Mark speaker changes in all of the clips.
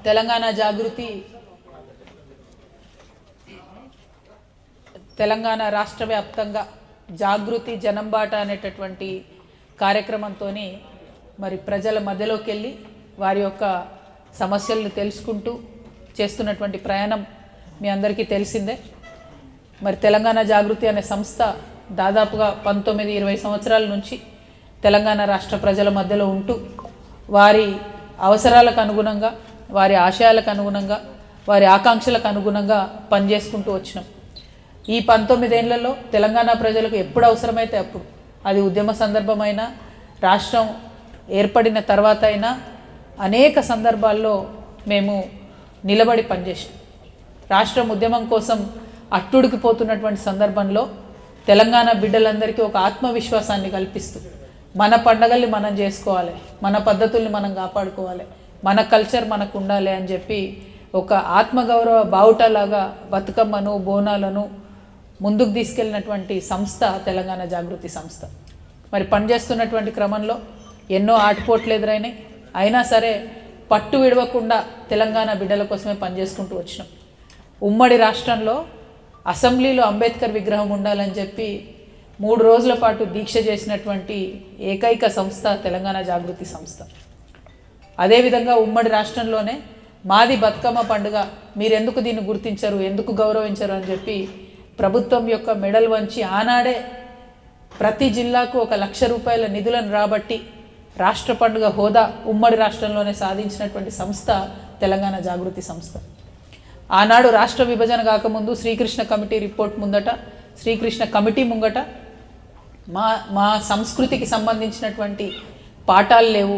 Speaker 1: తెలంగాణ జాగృతి తెలంగాణ రాష్ట్ర వ్యాప్తంగా జాగృతి జనంబాట అనేటటువంటి కార్యక్రమంతో మరి ప్రజల మధ్యలోకి వెళ్ళి వారి యొక్క సమస్యలను తెలుసుకుంటూ చేస్తున్నటువంటి ప్రయాణం మీ అందరికీ తెలిసిందే. మరి తెలంగాణ జాగృతి అనే సంస్థ దాదాపుగా 19-20 సంవత్సరాల నుంచి తెలంగాణ రాష్ట్ర ప్రజల మధ్యలో ఉంటూ వారి అవసరాలకు అనుగుణంగా, వారి ఆశయాలకు అనుగుణంగా, వారి ఆకాంక్షలకు అనుగుణంగా పనిచేసుకుంటూ వచ్చినాం. ఈ 19 ఏళ్లలో తెలంగాణ ప్రజలకు ఎప్పుడు అవసరమైతే అప్పుడు, అది ఉద్యమ సందర్భమైనా, రాష్ట్రం ఏర్పడిన తర్వాత అయినా అనేక సందర్భాల్లో మేము నిలబడి పనిచేసాం. రాష్ట్రం ఉద్యమం కోసం అట్టుడికిపోతున్నటువంటి సందర్భంలో తెలంగాణ బిడ్డలందరికీ ఒక ఆత్మవిశ్వాసాన్ని కల్పిస్తూ మన పండగల్ని మనం చేసుకోవాలి, మన పద్ధతుల్ని మనం కాపాడుకోవాలి, మన కల్చర్ మనకు ఉండాలి అని చెప్పి ఒక ఆత్మగౌరవ బావుటలాగా బతుకమ్మను, బోనాలను ముందుకు తీసుకెళ్ళినటువంటి సంస్థ తెలంగాణ జాగృతి సంస్థ. మరి పనిచేస్తున్నటువంటి క్రమంలో ఎన్నో ఆటుపోట్లు ఎదురైనాయి. అయినా సరే పట్టు విడవకుండా తెలంగాణ బిడ్డల కోసమే పనిచేసుకుంటూ వచ్చినాం. ఉమ్మడి రాష్ట్రంలో అసెంబ్లీలో అంబేద్కర్ విగ్రహం ఉండాలని చెప్పి 3 రోజుల పాటు దీక్ష చేసినటువంటి ఏకైక సంస్థ తెలంగాణ జాగృతి సంస్థ. అదేవిధంగా ఉమ్మడి రాష్ట్రంలోనే మాది బతుకమ్మ పండుగ, మీరెందుకు దీన్ని గుర్తించరు, ఎందుకు గౌరవించరు అని చెప్పి ప్రభుత్వం యొక్క మెడల్ వంచి ఆనాడే ప్రతి జిల్లాకు 1 లక్ష రూపాయల నిధులను రాబట్టి రాష్ట్ర పండుగ హోదా ఉమ్మడి రాష్ట్రంలోనే సాధించినటువంటి సంస్థ తెలంగాణ జాగృతి సంస్థ. ఆనాడు రాష్ట్ర విభజన కాకముందు శ్రీకృష్ణ కమిటీ రిపోర్ట్ ముందట, శ్రీకృష్ణ కమిటీ ముంగట మా సంస్కృతికి సంబంధించినటువంటి పాఠాలు లేవు,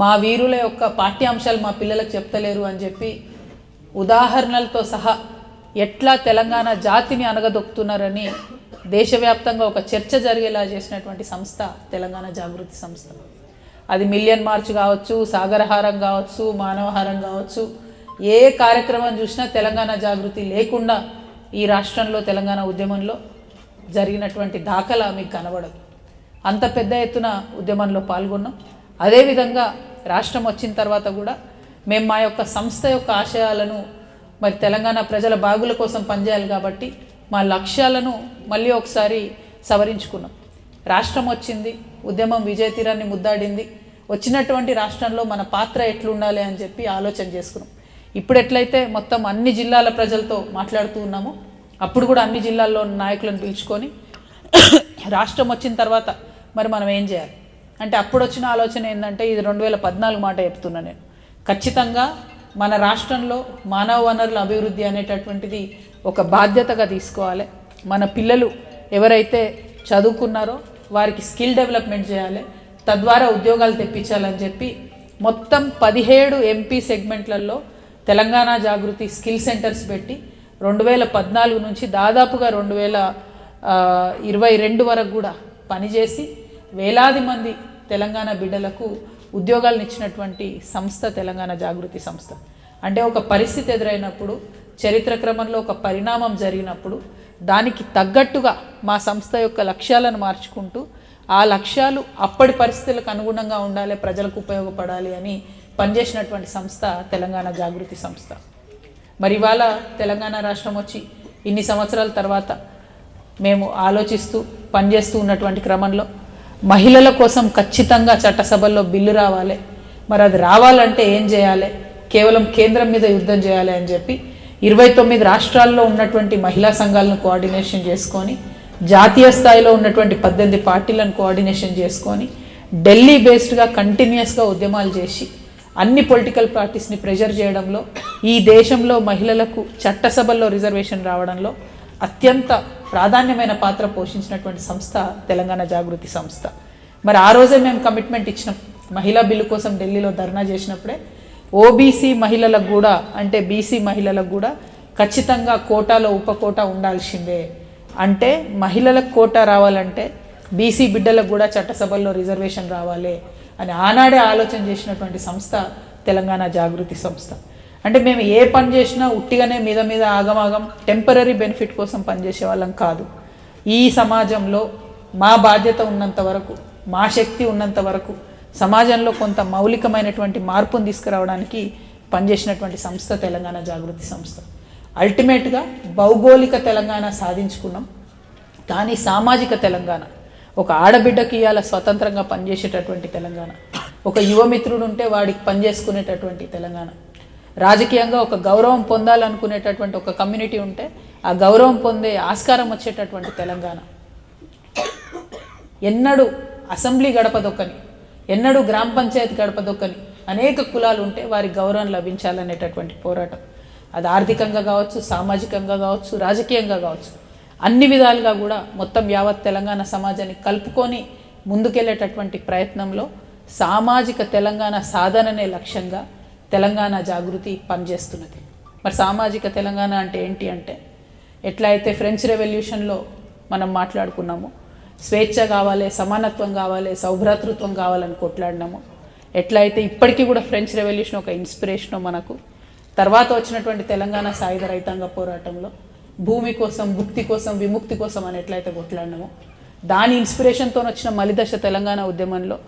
Speaker 1: మా వీరుల యొక్క పాఠ్యాంశాలు మా పిల్లలకు చెప్తలేరు అని చెప్పి ఉదాహరణలతో సహా ఎట్లా తెలంగాణ జాతిని అనగదొక్కుతున్నారని దేశవ్యాప్తంగా ఒక చర్చ జరిగేలా చేసినటువంటి సంస్థ తెలంగాణ జాగృతి సంస్థ. అది మిలియన్ మార్చ్ కావచ్చు, సాగరహారం కావచ్చు, మానవహారం కావచ్చు, ఏ కార్యక్రమం చూసినా తెలంగాణ జాగృతి లేకుండా ఈ రాష్ట్రంలో తెలంగాణ ఉద్యమంలో జరిగినటువంటి దాఖలా మీకు కనబడదు. అంత పెద్ద ఎత్తున ఉద్యమంలో పాల్గొన్నాం. అదేవిధంగా రాష్ట్రం వచ్చిన తర్వాత కూడా మేము మా యొక్క సంస్థ యొక్క ఆశయాలను, మరి తెలంగాణ ప్రజల బాగుల కోసం పనిచేయాలి కాబట్టి మా లక్ష్యాలను మళ్ళీ ఒకసారి సవరించుకున్నాం. రాష్ట్రం వచ్చింది, ఉద్యమం విజయ తీరాన్ని ముద్దాడింది. వచ్చినటువంటి రాష్ట్రంలో మన పాత్ర ఎట్లుండాలి అని చెప్పి ఆలోచన చేసుకున్నాం. ఇప్పుడు ఎట్లయితే మొత్తం అన్ని జిల్లాల ప్రజలతో మాట్లాడుతూ ఉన్నామో, అప్పుడు కూడా అన్ని జిల్లాల్లో నాయకులను పిలుచుకొని రాష్ట్రం వచ్చిన తర్వాత మరి మనం ఏం చేయాలి అంటే, అప్పుడు వచ్చిన ఆలోచన ఏంటంటే, ఇది 2014 మాట చెప్తున్నా నేను, ఖచ్చితంగా మన రాష్ట్రంలో మానవ వనరుల అభివృద్ధి అనేటటువంటిది ఒక బాధ్యతగా తీసుకోవాలి. మన పిల్లలు ఎవరైతే చదువుకున్నారో వారికి స్కిల్ డెవలప్మెంట్ చేయాలి, తద్వారా ఉద్యోగాలు తెప్పించాలని చెప్పి మొత్తం 17 ఎంపీ సెగ్మెంట్లలో తెలంగాణ జాగృతి స్కిల్ సెంటర్స్ పెట్టి 2014 నుంచి దాదాపుగా 2022 వరకు కూడా పనిచేసి వేలాది మంది తెలంగాణ బిడ్డలకు ఉద్యోగాలను ఇచ్చినటువంటి సంస్థ తెలంగాణ జాగృతి సంస్థ. అంటే ఒక పరిస్థితి ఎదురైనప్పుడు, చరిత్ర క్రమంలో ఒక పరిణామం జరిగినప్పుడు దానికి తగ్గట్టుగా మా సంస్థ యొక్క లక్ష్యాలను మార్చుకుంటూ, ఆ లక్ష్యాలు అప్పటి పరిస్థితులకు అనుగుణంగా ఉండాలి, ప్రజలకు ఉపయోగపడాలి అని పనిచేసినటువంటి సంస్థ తెలంగాణ జాగృతి సంస్థ. మరి ఇవాళ తెలంగాణ రాష్ట్రం వచ్చి ఇన్ని సంవత్సరాల తర్వాత మేము ఆలోచిస్తూ పనిచేస్తూ ఉన్నటువంటి క్రమంలో మహిళల కోసం ఖచ్చితంగా చట్టసభల్లో బిల్లు రావాలి. మరి అది రావాలంటే ఏం చేయాలి, కేవలం కేంద్రం మీద యుద్ధం చేయాలి అని చెప్పి 29 రాష్ట్రాల్లో ఉన్నటువంటి మహిళా సంఘాలను కోఆర్డినేషన్ చేసుకొని, జాతీయ స్థాయిలో ఉన్నటువంటి 18 పార్టీలను కోఆర్డినేషన్ చేసుకొని, ఢిల్లీ బేస్డ్గా కంటిన్యూస్గా ఉద్యమాలు చేసి అన్ని పొలిటికల్ పార్టీస్ని ప్రెషర్ చేయడంలో, ఈ దేశంలో మహిళలకు చట్టసభల్లో రిజర్వేషన్ రావడంలో అత్యంత ప్రాధాన్యమైన పాత్ర పోషించినటువంటి సంస్థ తెలంగాణ జాగృతి సంస్థ. మరి ఆ రోజే మేము కమిట్మెంట్ ఇచ్చినాం. మహిళా బిల్లు కోసం ఢిల్లీలో ధర్నా చేసినప్పుడే ఓబీసీ మహిళలకు కూడా, అంటే బీసీ మహిళలకు కూడా ఖచ్చితంగా కోటాలో ఉపకోటా ఉండాల్సిందే, అంటే మహిళలకు కోటా రావాలంటే బీసీ బిడ్డలకు కూడా చట్టసభల్లో రిజర్వేషన్ రావాలి అని ఆనాడే ఆలోచన చేసినటువంటి సంస్థ తెలంగాణ జాగృతి సంస్థ. అంటే మేము ఏ పని చేసినా ఉట్టిగానే మీద ఆగమాగం టెంపరరీ బెనిఫిట్ కోసం పనిచేసే వాళ్ళం కాదు. ఈ సమాజంలో మా బాధ్యత ఉన్నంత వరకు, మా శక్తి ఉన్నంత వరకు సమాజంలో కొంత మౌలికమైనటువంటి మార్పును తీసుకురావడానికి పనిచేసినటువంటి సంస్థ తెలంగాణ జాగృతి సంస్థ. అల్టిమేట్గా భౌగోళిక తెలంగాణ సాధించుకున్నాం, కానీ సామాజిక తెలంగాణ, ఒక ఆడబిడ్డకి ఇవాళ స్వతంత్రంగా పనిచేసేటటువంటి తెలంగాణ, ఒక యువమిత్రుడు ఉంటే వాడికి పనిచేసుకునేటటువంటి తెలంగాణ, రాజకీయంగా ఒక గౌరవం పొందాలనుకునేటటువంటి ఒక కమ్యూనిటీ ఉంటే ఆ గౌరవం పొందే ఆస్కారం వచ్చేటటువంటి తెలంగాణ. ఎన్నడూ అసెంబ్లీ గడపదొక్కని, ఎన్నడూ గ్రామ పంచాయతీ గడపదొక్కని అనేక కులాలు ఉంటే వారికి గౌరవం లభించాలనేటటువంటి పోరాటం. అది ఆర్థికంగా కావచ్చు, సామాజికంగా కావచ్చు, రాజకీయంగా కావచ్చు, అన్ని విధాలుగా కూడా మొత్తం యావత్ తెలంగాణ సమాజాన్ని కలుపుకొని ముందుకెళ్ళేటటువంటి ప్రయత్నంలో సామాజిక తెలంగాణ సాధననే లక్ష్యంగా తెలంగాణ జాగృతి పనిచేస్తున్నది. మరి సామాజిక తెలంగాణ అంటే ఏంటి అంటే, ఎట్లయితే ఫ్రెంచ్ రెవల్యూషన్లో మనం మాట్లాడుకున్నామో స్వేచ్ఛ కావాలి, సమానత్వం కావాలి, సౌభ్రాతృత్వం కావాలని కొట్లాడినాము, ఎట్లయితే ఇప్పటికీ కూడా ఫ్రెంచ్ రెవల్యూషన్ ఒక ఇన్స్పిరేషను మనకు, తర్వాత వచ్చినటువంటి తెలంగాణ సాయుధ రైతాంగ పోరాటంలో భూమి కోసం, భుక్తి కోసం, విముక్తి కోసం అని ఎట్లయితే కొట్లాడినామో, దాని ఇన్స్పిరేషన్తో వచ్చిన మలిదశ తెలంగాణ ఉద్యమంలో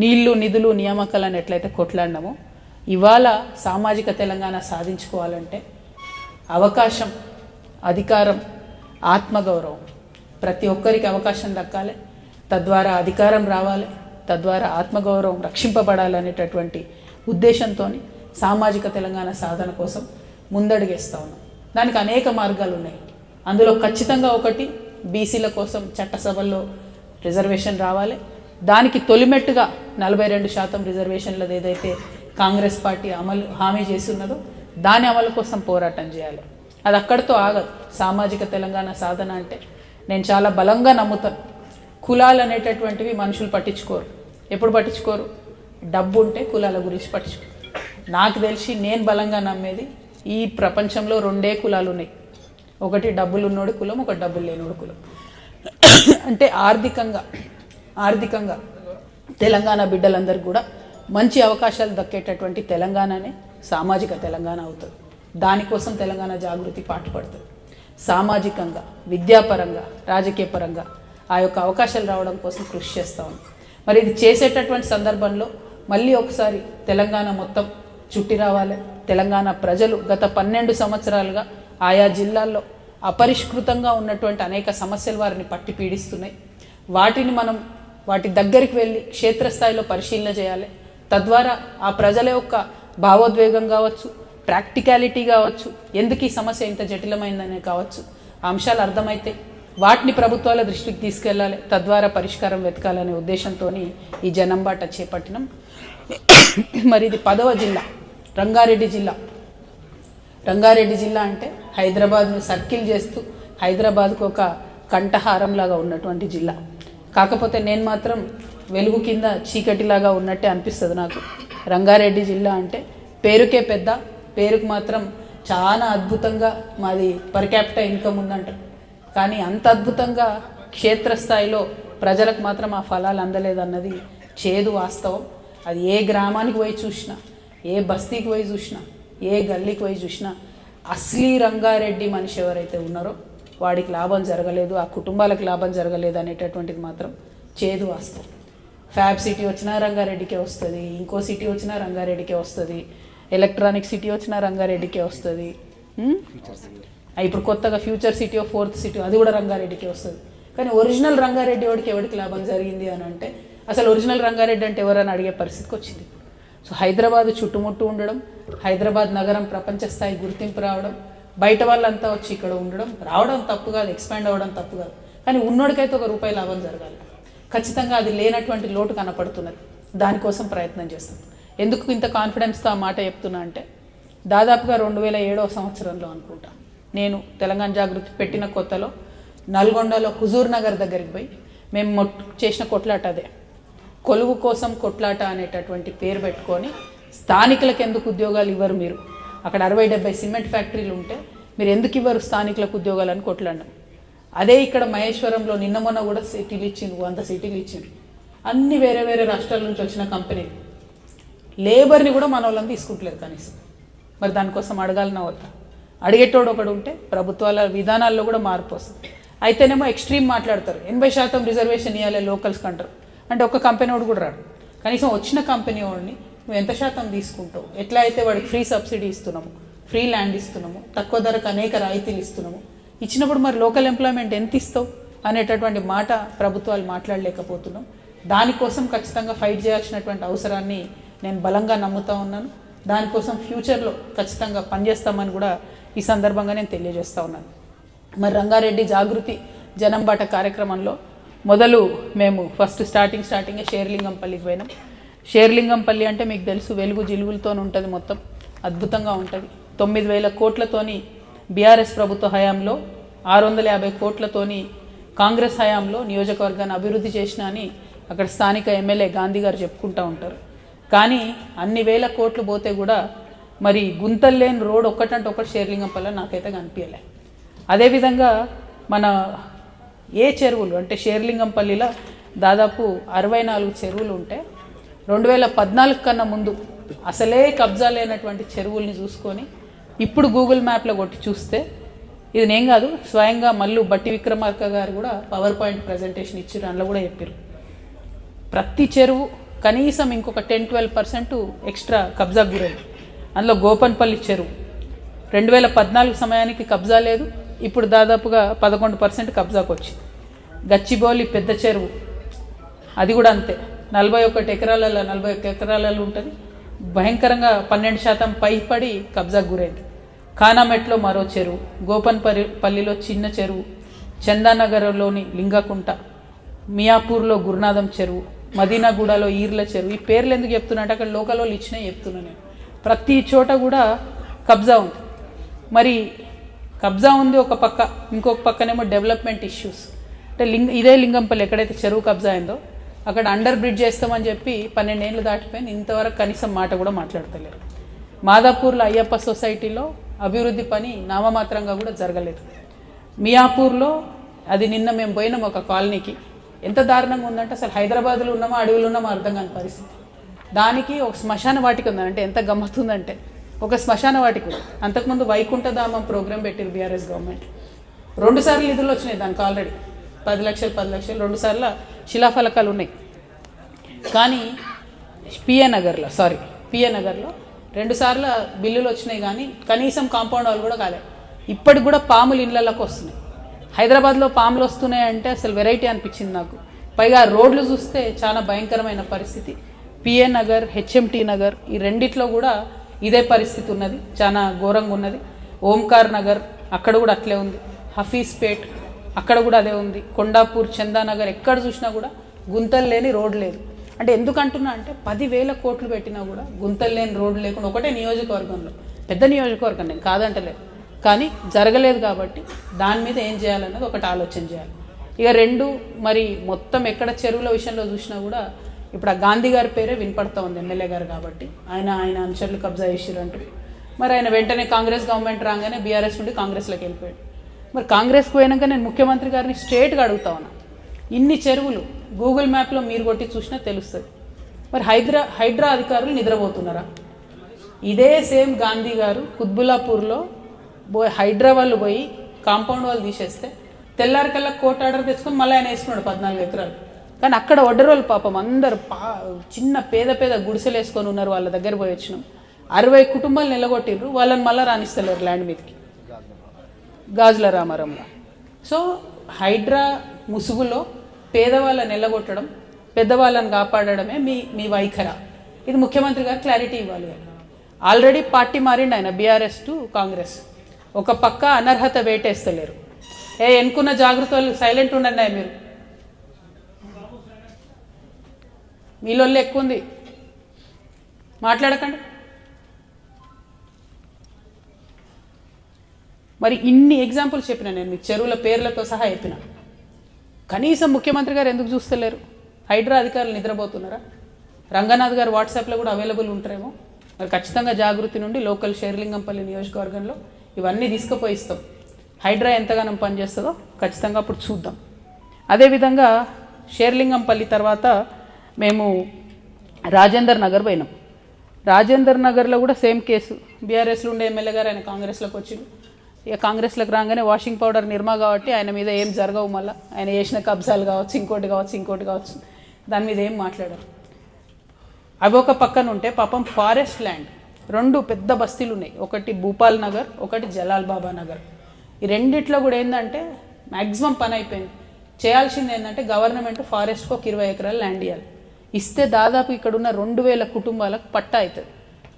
Speaker 1: నీళ్లు, నిధులు, నియామకాలను ఎట్లయితే కొట్లాడినామో, ఇవాళ సామాజిక తెలంగాణ సాధించుకోవాలంటే అవకాశం, అధికారం, ఆత్మగౌరవం, ప్రతి ఒక్కరికి అవకాశం దక్కాలి, తద్వారా అధికారం రావాలి, తద్వారా ఆత్మగౌరవం రక్షింపబడాలనేటటువంటి ఉద్దేశంతో సామాజిక తెలంగాణ సాధన కోసం ముందడుగేస్తా ఉన్నాం. దానికి అనేక మార్గాలు ఉన్నాయి. అందులో ఖచ్చితంగా ఒకటి, బీసీల కోసం చట్టసభల్లో రిజర్వేషన్ రావాలి. దానికి తొలిమెట్టుగా 42% రిజర్వేషన్లది ఏదైతే కాంగ్రెస్ పార్టీ హామీ చేస్తున్నదో దాని అమలు కోసం పోరాటం చేయాలి. అది అక్కడితో ఆగదు. సామాజిక తెలంగాణ సాధన అంటే నేను చాలా బలంగా నమ్ముతాను, కులాలు అనేటటువంటివి మనుషులు పట్టించుకోరు. ఎప్పుడు పట్టించుకోరు? డబ్బు ఉంటే కులాల గురించి పట్టించుకోరు. నాకు తెలిసి నేను బలంగా నమ్మేది, ఈ ప్రపంచంలో 2 కులాలు ఉన్నాయి. ఒకటి డబ్బులు ఉన్నోడి కులం, ఒకటి డబ్బులు లేనోడి కులం. అంటే ఆర్థికంగా తెలంగాణ బిడ్డలందరికీ కూడా మంచి అవకాశాలు దక్కేటటువంటి తెలంగాణనే సామాజిక తెలంగాణ అవుతుంది. దానికోసం తెలంగాణ జాగృతి పాటుపడుతుంది. సామాజికంగా, విద్యాపరంగా, రాజకీయ పరంగా ఆ యొక్క అవకాశాలు రావడం కోసం కృషి చేస్తూ ఉన్నాం. మరి ఇది చేసేటటువంటి సందర్భంలో మళ్ళీ ఒకసారి తెలంగాణ మొత్తం చుట్టి రావాలి. తెలంగాణ ప్రజలు గత 12 సంవత్సరాలుగా ఆయా జిల్లాల్లో అపరిష్కృతంగా ఉన్నటువంటి అనేక సమస్యలు వారిని పట్టి పీడిస్తున్నాయి. వాటి దగ్గరికి వెళ్ళి క్షేత్రస్థాయిలో పరిశీలన చేయాలి. తద్వారా ఆ ప్రజల యొక్క భావోద్వేగం కావచ్చు, ప్రాక్టికాలిటీ కావచ్చు, ఎందుకు ఈ సమస్య ఇంత జటిలమైందనే కావచ్చు, ఆ అంశాలు అర్థమైతే వాటిని ప్రభుత్వాల దృష్టికి తీసుకెళ్లాలి. తద్వారా పరిష్కారం వెతకాలనే ఉద్దేశంతో ఈ జనంబాట చేపట్టినాం. మరి ఇది 10వ జిల్లా, రంగారెడ్డి జిల్లా. రంగారెడ్డి జిల్లా అంటే హైదరాబాద్ను సర్కిల్ చేస్తూ హైదరాబాద్కు ఒక కంఠహారంలాగా ఉన్నటువంటి జిల్లా. కాకపోతే నేను మాత్రం వెలుగు కింద చీకటిలాగా ఉన్నట్టే అనిపిస్తుంది నాకు. రంగారెడ్డి జిల్లా అంటే పేరుకే పెద్ద, పేరుకు మాత్రం చాలా అద్భుతంగా మాది పర్ క్యాపిటల్ ఇన్కమ్ ఉందంట. కానీ అంత అద్భుతంగా క్షేత్రస్థాయిలో ప్రజలకు మాత్రం ఆ ఫలాలు అందలేదన్నది చేదు వాస్తవం. అది ఏ గ్రామానికి పోయి చూసినా, ఏ బస్తీకి పోయి చూసినా, ఏ గల్లీకి పోయి చూసినా అసలీ రంగారెడ్డి మనిషి ఎవరైతే ఉన్నారో వాడికి లాభం జరగలేదు, ఆ కుటుంబాలకు లాభం జరగలేదు అనేటటువంటిది మాత్రం చేదు వాస్తవం. ఫ్యాబ్ సిటీ వచ్చినా రంగారెడ్డికే వస్తుంది, ఇంకో సిటీ వచ్చినా రంగారెడ్డికే వస్తుంది, ఎలక్ట్రానిక్ సిటీ వచ్చినా రంగారెడ్డికే వస్తుంది. ఇప్పుడు కొత్తగా ఫ్యూచర్ సిటీ, 4th సిటీ, అది కూడా రంగారెడ్డికే వస్తుంది. కానీ ఒరిజినల్ రంగారెడ్డి ఎవరికి లాభం జరిగింది అని అంటే అసలు ఒరిజినల్ రంగారెడ్డి అంటే ఎవరని అడిగే పరిస్థితికి వచ్చింది. సో హైదరాబాద్ చుట్టుముట్టు ఉండడం, హైదరాబాద్ నగరం ప్రపంచ స్థాయి గుర్తింపు రావడం, బయట వాళ్ళంతా వచ్చి ఇక్కడ రావడం తప్పు కాదు, ఎక్స్పాండ్ అవ్వడం తప్పు కాదు. కానీ ఉన్నోడికైతే ₹1 లాభం జరగాలి. ఖచ్చితంగా అది లేనటువంటి లోటు కనపడుతున్నది. దానికోసం ప్రయత్నం చేస్తాం. ఎందుకు ఇంత కాన్ఫిడెన్స్తో ఆ మాట చెప్తున్నా అంటే, దాదాపుగా 2007వ సంవత్సరంలో అనుకుంటా నేను తెలంగాణ జాగృతి పెట్టిన కొత్తలో నల్గొండలో హుజూర్ నగర్ దగ్గరికి పోయి మేము చేసిన కొట్లాట అదే. కొలువు కోసం కొట్లాట అనేటటువంటి పేరు పెట్టుకొని స్థానికులకు ఎందుకు ఉద్యోగాలు ఇవ్వరు మీరు, అక్కడ 60-70 సిమెంట్ ఫ్యాక్టరీలు ఉంటే మీరు ఎందుకు ఇవ్వరు స్థానికులకు ఉద్యోగాలు అని కొట్లాడినాం. అదే ఇక్కడ మహేశ్వరంలో నిన్న మొన్న కూడా సిటీలు ఇచ్చిండ్రు, 100 సిటీలు ఇచ్చిండ్రు. అన్ని వేరే వేరే రాష్ట్రాల నుంచి వచ్చిన కంపెనీలు, లేబర్ని కూడా మన వాళ్ళని తీసుకుంటలేదు కనీసం. మరి దానికోసం అడగాలన్నా వద్దా? అడిగేటోడు ఒకడు ఉంటే ప్రభుత్వాల విధానాల్లో కూడా మార్పు వస్తుంది. అయితేనేమో ఎక్స్ట్రీమ్ మాట్లాడతారు, 80% రిజర్వేషన్ ఇవ్వాలి లోకల్స్కి అంటారు. అంటే ఒక కంపెనీ వాడు కూడా రాడు. కనీసం వచ్చిన కంపెనీ వాడిని నువ్వు ఎంత శాతం తీసుకుంటావు, ఎట్లా అయితే వాడికి ఫ్రీ సబ్సిడీ ఇస్తున్నాము, ఫ్రీ ల్యాండ్ ఇస్తున్నాము, తక్కువ ధరకు అనేక రాయితీలు ఇస్తున్నాము, ఇచ్చినప్పుడు మరి లోకల్ ఎంప్లాయ్మెంట్ ఎంత ఇస్తావు అనేటటువంటి మాట ప్రభుత్వాలు మాట్లాడలేకపోతున్నాం. దానికోసం ఖచ్చితంగా ఫైట్ చేయాల్సినటువంటి అవసరాన్ని నేను బలంగా నమ్ముతా ఉన్నాను. దానికోసం ఫ్యూచర్లో ఖచ్చితంగా పనిచేస్తామని కూడా ఈ సందర్భంగా నేను తెలియజేస్తూ ఉన్నాను. మరి రంగారెడ్డి జాగృతి జనంబాట కార్యక్రమంలో మొదలు మేము ఫస్ట్ స్టార్టింగే షేర్లింగంపల్లికి పోయినాం. షేర్లింగంపల్లి అంటే మీకు తెలుసు, వెలుగు జిలుగులతో ఉంటుంది, మొత్తం అద్భుతంగా ఉంటుంది. 9,000 కోట్లతోని బీఆర్ఎస్ ప్రభుత్వ హయాంలో, 650 కోట్లతోని కాంగ్రెస్ హయాంలో నియోజకవర్గాన్ని అభివృద్ధి చేసిన అని అక్కడ స్థానిక ఎమ్మెల్యే గాంధీ గారు చెప్పుకుంటూ ఉంటారు. కానీ అన్ని వేల కోట్లు పోతే కూడా మరి గుంతలు లేని రోడ్ ఒక్కటంటే ఒకటి షేర్లింగంపల్లి నాకైతే కనిపించలే. అదేవిధంగా మన ఏ చెరువులు అంటే షేర్లింగంపల్లిలో దాదాపు 64 చెరువులు ఉంటే 2014 కన్నా ముందు అసలే కబ్జా లేనటువంటి చెరువుల్ని చూసుకొని ఇప్పుడు గూగుల్ మ్యాప్లో కొట్టి చూస్తే ఇది నేను కాదు, స్వయంగా మళ్ళీ బట్టి విక్రమార్క గారు కూడా పవర్ పాయింట్ ప్రజెంటేషన్ ఇచ్చారు, అందులో కూడా చెప్పారు ప్రతి చెరువు కనీసం ఇంకొక 10-12% ఎక్స్ట్రా కబ్జాకు గురైంది. అందులో గోపన్పల్లి చెరువు 2014 సమయానికి కబ్జా లేదు, ఇప్పుడు దాదాపుగా 11% కబ్జాకు వచ్చింది. గచ్చిబౌలి పెద్ద చెరువు అది కూడా అంతే, 41 ఎకరాలలో ఉంటుంది, భయంకరంగా 12% పైపడి కబ్జాకు గురైంది. ఖానామెట్లో మరో చెరువు, గోపన్పల్లిలో చిన్న చెరువు, చందానగర్లోని లింగకుంట, మియాపూర్లో గురునాథం చెరువు, మదీనాగూడలో ఈర్ల చెరువు. ఈ పేర్లు ఎందుకు చెప్తున్నా అంటే అక్కడ లోకల్ వాళ్ళు ఇచ్చినాయి చెప్తున్నా నేను. ప్రతి చోట కూడా కబ్జా ఉంది. మరి కబ్జా ఉంది ఒక పక్క, ఇంకొక పక్కనేమో డెవలప్మెంట్ ఇష్యూస్. అంటే ఇదే లింగంపల్లి ఎక్కడైతే చెరువు కబ్జా అయిందో అక్కడ అండర్ బ్రిడ్జ్ చేస్తామని చెప్పి 12 ఏళ్ళు దాటిపోయింది, ఇంతవరకు కనీసం మాట కూడా మాట్లాడతలేరు. మాదాపూర్లో అయ్యప్ప సొసైటీలో అభివృద్ధి పని నామమాత్రంగా కూడా జరగలేదు. మియాపూర్లో అది నిన్న మేము పోయినాం ఒక కాలనీకి, ఎంత దారుణంగా ఉందంటే అసలు హైదరాబాద్లో ఉన్నామో అడవిలో ఉన్నామో అర్థం కాని పరిస్థితి. దానికి ఒక శ్మశాన వాటిక ఉందంటే ఎంత గమ్మత్తుందంటే ఒక శ్మశాన వాటిక ఉంది. అంతకుముందు వైకుంఠధామం ప్రోగ్రాం పెట్టారు బీఆర్ఎస్ గవర్నమెంట్, 2 సార్లు నిధులు వచ్చినాయి దానికి, ఆల్రెడీ 10 లక్షలు 2 సార్లు శిలాఫలకాలు ఉన్నాయి. కానీ పిఏ నగర్లో 2 సార్లు బిల్లులు వచ్చినాయి, కానీ కనీసం కాంపౌండ్ వాళ్ళు కూడా కాలేదు. ఇప్పటికి కూడా పాములు ఇళ్లలోకి వస్తున్నాయి. హైదరాబాద్లో పాములు వస్తున్నాయంటే అసలు వెరైటీ అనిపించింది నాకు. పైగా రోడ్లు చూస్తే చాలా భయంకరమైన పరిస్థితి. పిఏ నగర్, హెచ్ఎంటీ నగర్ ఈ రెండిట్లో కూడా ఇదే పరిస్థితి ఉన్నది, చాలా ఘోరంగా ఉన్నది. ఓంకార్ నగర్ అక్కడ కూడా అట్లే ఉంది, హఫీజ్పేట్ అక్కడ కూడా అదే ఉంది, కొండాపూర్, చందానగర్ ఎక్కడ చూసినా కూడా గుంతలు లేని రోడ్ లేదు. అంటే ఎందుకంటున్నా అంటే 10,000 కోట్లు పెట్టినా కూడా గుంతలు లేని రోడ్డు లేకుండా ఒకటే నియోజకవర్గంలో, పెద్ద నియోజకవర్గం నేను కాదంటలేదు, కానీ జరగలేదు. కాబట్టి దాని మీద ఏం చేయాలన్నది ఒకటి ఆలోచన చేయాలి. ఇక 2 మరి మొత్తం ఎక్కడ చెరువుల విషయంలో చూసినా కూడా ఇప్పుడు ఆ గాంధీ గారి పేరే వినపడతా ఉంది, ఎమ్మెల్యే గారు కాబట్టి. ఆయన అనుచరులు కబ్జా చేసిరంటూ మరి ఆయన వెంటనే కాంగ్రెస్ గవర్నమెంట్ రాగానే బీఆర్ఎస్ నుండి కాంగ్రెస్లోకి వెళ్ళిపోయాడు. మరి కాంగ్రెస్కి పోయినాక నేను ముఖ్యమంత్రి గారిని స్ట్రేట్గా అడుగుతా ఉన్నా, ఇన్ని చెరువులు గూగుల్ మ్యాప్లో మీరు కొట్టి చూసినా తెలుస్తుంది, మరి హైడ్రా అధికారులు నిద్రపోతున్నారా? ఇదే సేమ్ గాంధీ గారు కుత్బుల్లాపూర్లో హైడ్రా వాళ్ళు పోయి కాంపౌండ్ వాళ్ళు తీసేస్తే తెల్లారికల్లా కోర్టు ఆర్డర్ తెచ్చుకొని మళ్ళీ ఆయన వేసుకున్నాడు 14 ఎకరాలు. కానీ అక్కడ వడ్డరోళ్ళు పాపం అందరు చిన్న పేద గుడిసెలు వేసుకొని ఉన్నారు, వాళ్ళ దగ్గర పోయి వచ్చినాం. 60 కుటుంబాలు నిలగొట్టిర్రు, వాళ్ళని మళ్ళీ రాణిస్తలేరు ల్యాండ్ మీదకి, గాజుల రామారంలో. సో హైడ్రా ముసుగులో పేదవాళ్ళని నిలగొట్టడం, పెద్దవాళ్ళని కాపాడడమే మీ వైఖరా? ఇది ముఖ్యమంత్రి గారు క్లారిటీ ఇవ్వాలి. ఆల్రెడీ పార్టీ మారిండు ఆయన, బీఆర్ఎస్ టు కాంగ్రెస్. ఒక పక్క అనర్హత వేటేస్తలేరు, ఎన్నుకున్న జాగ్రత్త వాళ్ళు సైలెంట్ ఉండండి, మీరు మీలో ఎక్కువ ఉంది మాట్లాడకండి. మరి ఇన్ని ఎగ్జాంపుల్స్ చెప్పిన నేను మీకు, చెరువుల పేర్లతో సహా చెప్పిన. కనీసం ముఖ్యమంత్రి గారు ఎందుకు చూస్తలేరు? హైడ్రా అధికారులు నిద్రపోతున్నారా? రంగనాథ్ గారు వాట్సాప్లో కూడా అవైలబుల్ ఉంటారేమో. మరి ఖచ్చితంగా జాగృతి నుండి లోకల్ షేర్లింగంపల్లి నియోజకవర్గంలో ఇవన్నీ తీసుకుపోయిస్తాం. హైడ్రా ఎంతగానో పనిచేస్తుందో ఖచ్చితంగా అప్పుడు చూద్దాం. అదేవిధంగా షేర్లింగంపల్లి తర్వాత మేము రాజేందర్ నగర్ పోయినాం. రాజేందర్ నగర్లో కూడా సేమ్ కేసు, బీఆర్ఎస్లో ఉండే ఎమ్మెల్యే గారు ఆయన కాంగ్రెస్లోకి వచ్చిండు. ఇక కాంగ్రెస్లోకి రాగానే వాషింగ్ పౌడర్ నిర్మా కాబట్టి ఆయన మీద ఏం జరగవు, మళ్ళీ ఆయన చేసిన కబ్జాలు కావచ్చు, ఇంకోటి కావచ్చు, దాని మీద ఏం మాట్లాడారు. అవి ఒక పక్కన ఉంటే పాపం ఫారెస్ట్ ల్యాండ్ 2 పెద్ద బస్తీలు ఉన్నాయి, ఒకటి భూపాల్ నగర్, ఒకటి జలాల్ బాబా నగర్. ఈ రెండిట్లో కూడా ఏంటంటే మ్యాక్సిమం పని అయిపోయింది. చేయాల్సింది ఏంటంటే గవర్నమెంట్ ఫారెస్ట్కి ఒక 20 ఎకరాలు ల్యాండ్ ఇవ్వాలి. ఇస్తే దాదాపు ఇక్కడ ఉన్న 2000 కుటుంబాలకు పట్టా అవుతుంది.